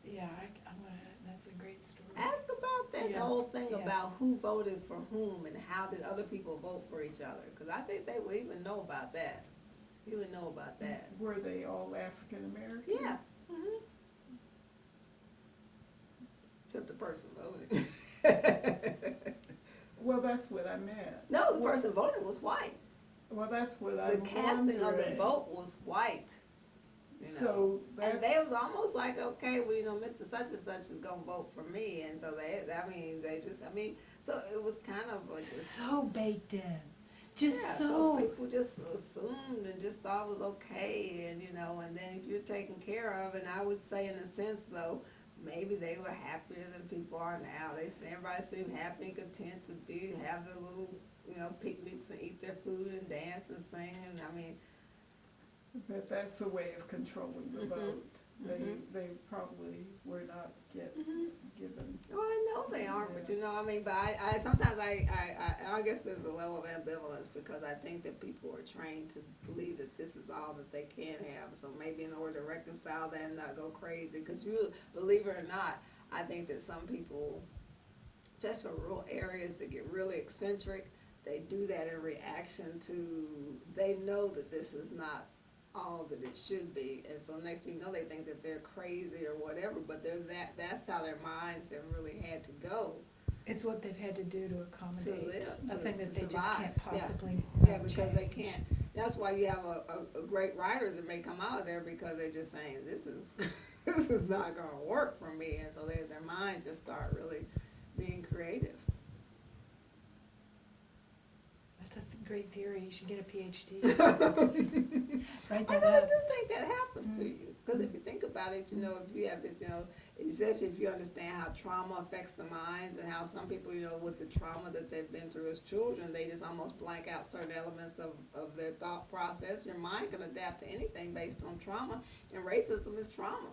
Yeah, that's a great story. Ask about that, the Yeah. whole thing Yeah. about who voted for whom and how did other people vote for each other. Because I think they would even know about that. You would know about that. Were they all African American? Yeah. Except the person voted. Well, that's what I meant. No, the person voting was white. Well, that's what I'm The casting of the wondering. vote was white. You know. So And that's, they was almost like, okay, well, you know, Mr. Such and Such is gonna vote for me, and so they just, so it was kind of a just, So baked in. just so people just assumed and just thought it was okay, and and then if you're taken care of, and I would say in a sense though, maybe they were happier than people are now. Everybody seemed happy and content to have their little picnics and eat their food and dance and sing, and I mean. But that's a way of controlling the vote. They probably were not given. Well, I know they aren't, but but I sometimes I guess there's a level of ambivalence because I think that people are trained to believe that this is all that they can have. So maybe in order to reconcile that and not go crazy, because you believe it or not, I think that some people, just for rural areas that get really eccentric, they do that in reaction to, they know that this is not all that it should be, and so next thing you know, they think that they're crazy or whatever, but that's how their minds have really had to go. It's what they've had to do to accommodate To live, a thing that they survive. just can't possibly Yeah, because change. they can't. That's why you have a great writers that may come out of there because they're just saying, this is this is not going to work for me, and so their minds just start really being creative. That's a great theory. You should get a PhD. I Write that really up. do think that happens to you. Because if you think about it, if you have this, especially if you understand how trauma affects the minds and how some people, with the trauma that they've been through as children, they just almost blank out certain elements of their thought process. Your mind can adapt to anything based on trauma, and racism is trauma.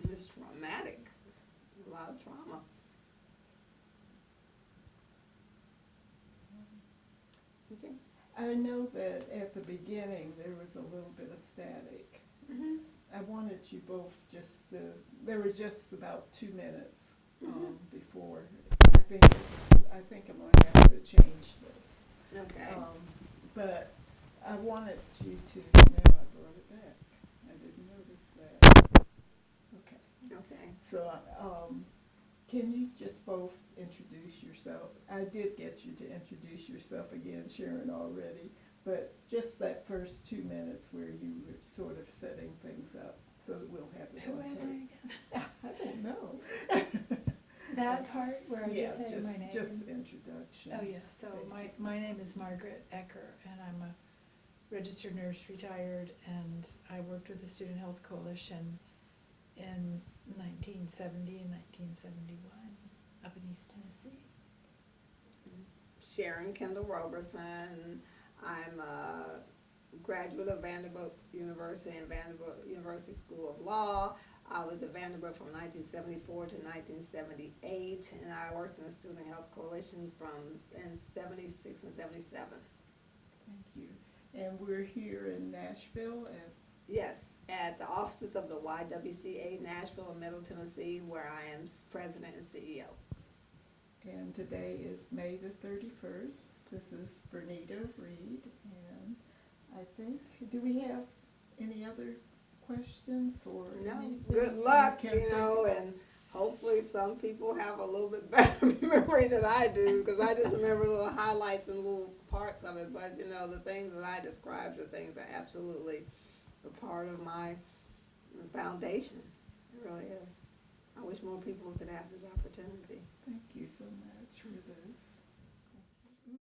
It's traumatic. It's a lot of trauma. Okay. I know that at the beginning there was a little bit of static. I wanted you both there was just about 2 minutes before. I think I'm going to have to change this. Okay. But I wanted you to, now I brought it back. I didn't notice that. Okay. Okay. So, can you just both introduce yourself? I did get you to introduce yourself again, Sharon, already, but just that first 2 minutes where you were sort of setting things up so that we'll have it Who on am tape. I again? I don't know. That part where I just say my name? Just introduction. Oh, yeah, so my name is Margaret Ecker, and I'm a registered nurse, retired, and I worked with the Student Health Coalition in 1970 and 1971 up in East Tennessee. Sharon Kendall Roberson. I'm a graduate of Vanderbilt University and Vanderbilt University School of Law. I was at Vanderbilt from 1974 to 1978, and I worked in the Student Health Coalition in 76 and 77. Thank you. And we're here in Nashville Yes, at the offices of the YWCA Nashville and Middle Tennessee, where I am president and CEO. and today is May the 31st. This is Bernita Reed, and I think, do we have any other questions or No, anything good you luck, can think of? and hopefully some people have a little bit better memory than I do, because I just remember little highlights and little parts of it, but the things that I described are things that absolutely are part of my foundation. It really is. I wish more people could have this opportunity. Thank you so much for this.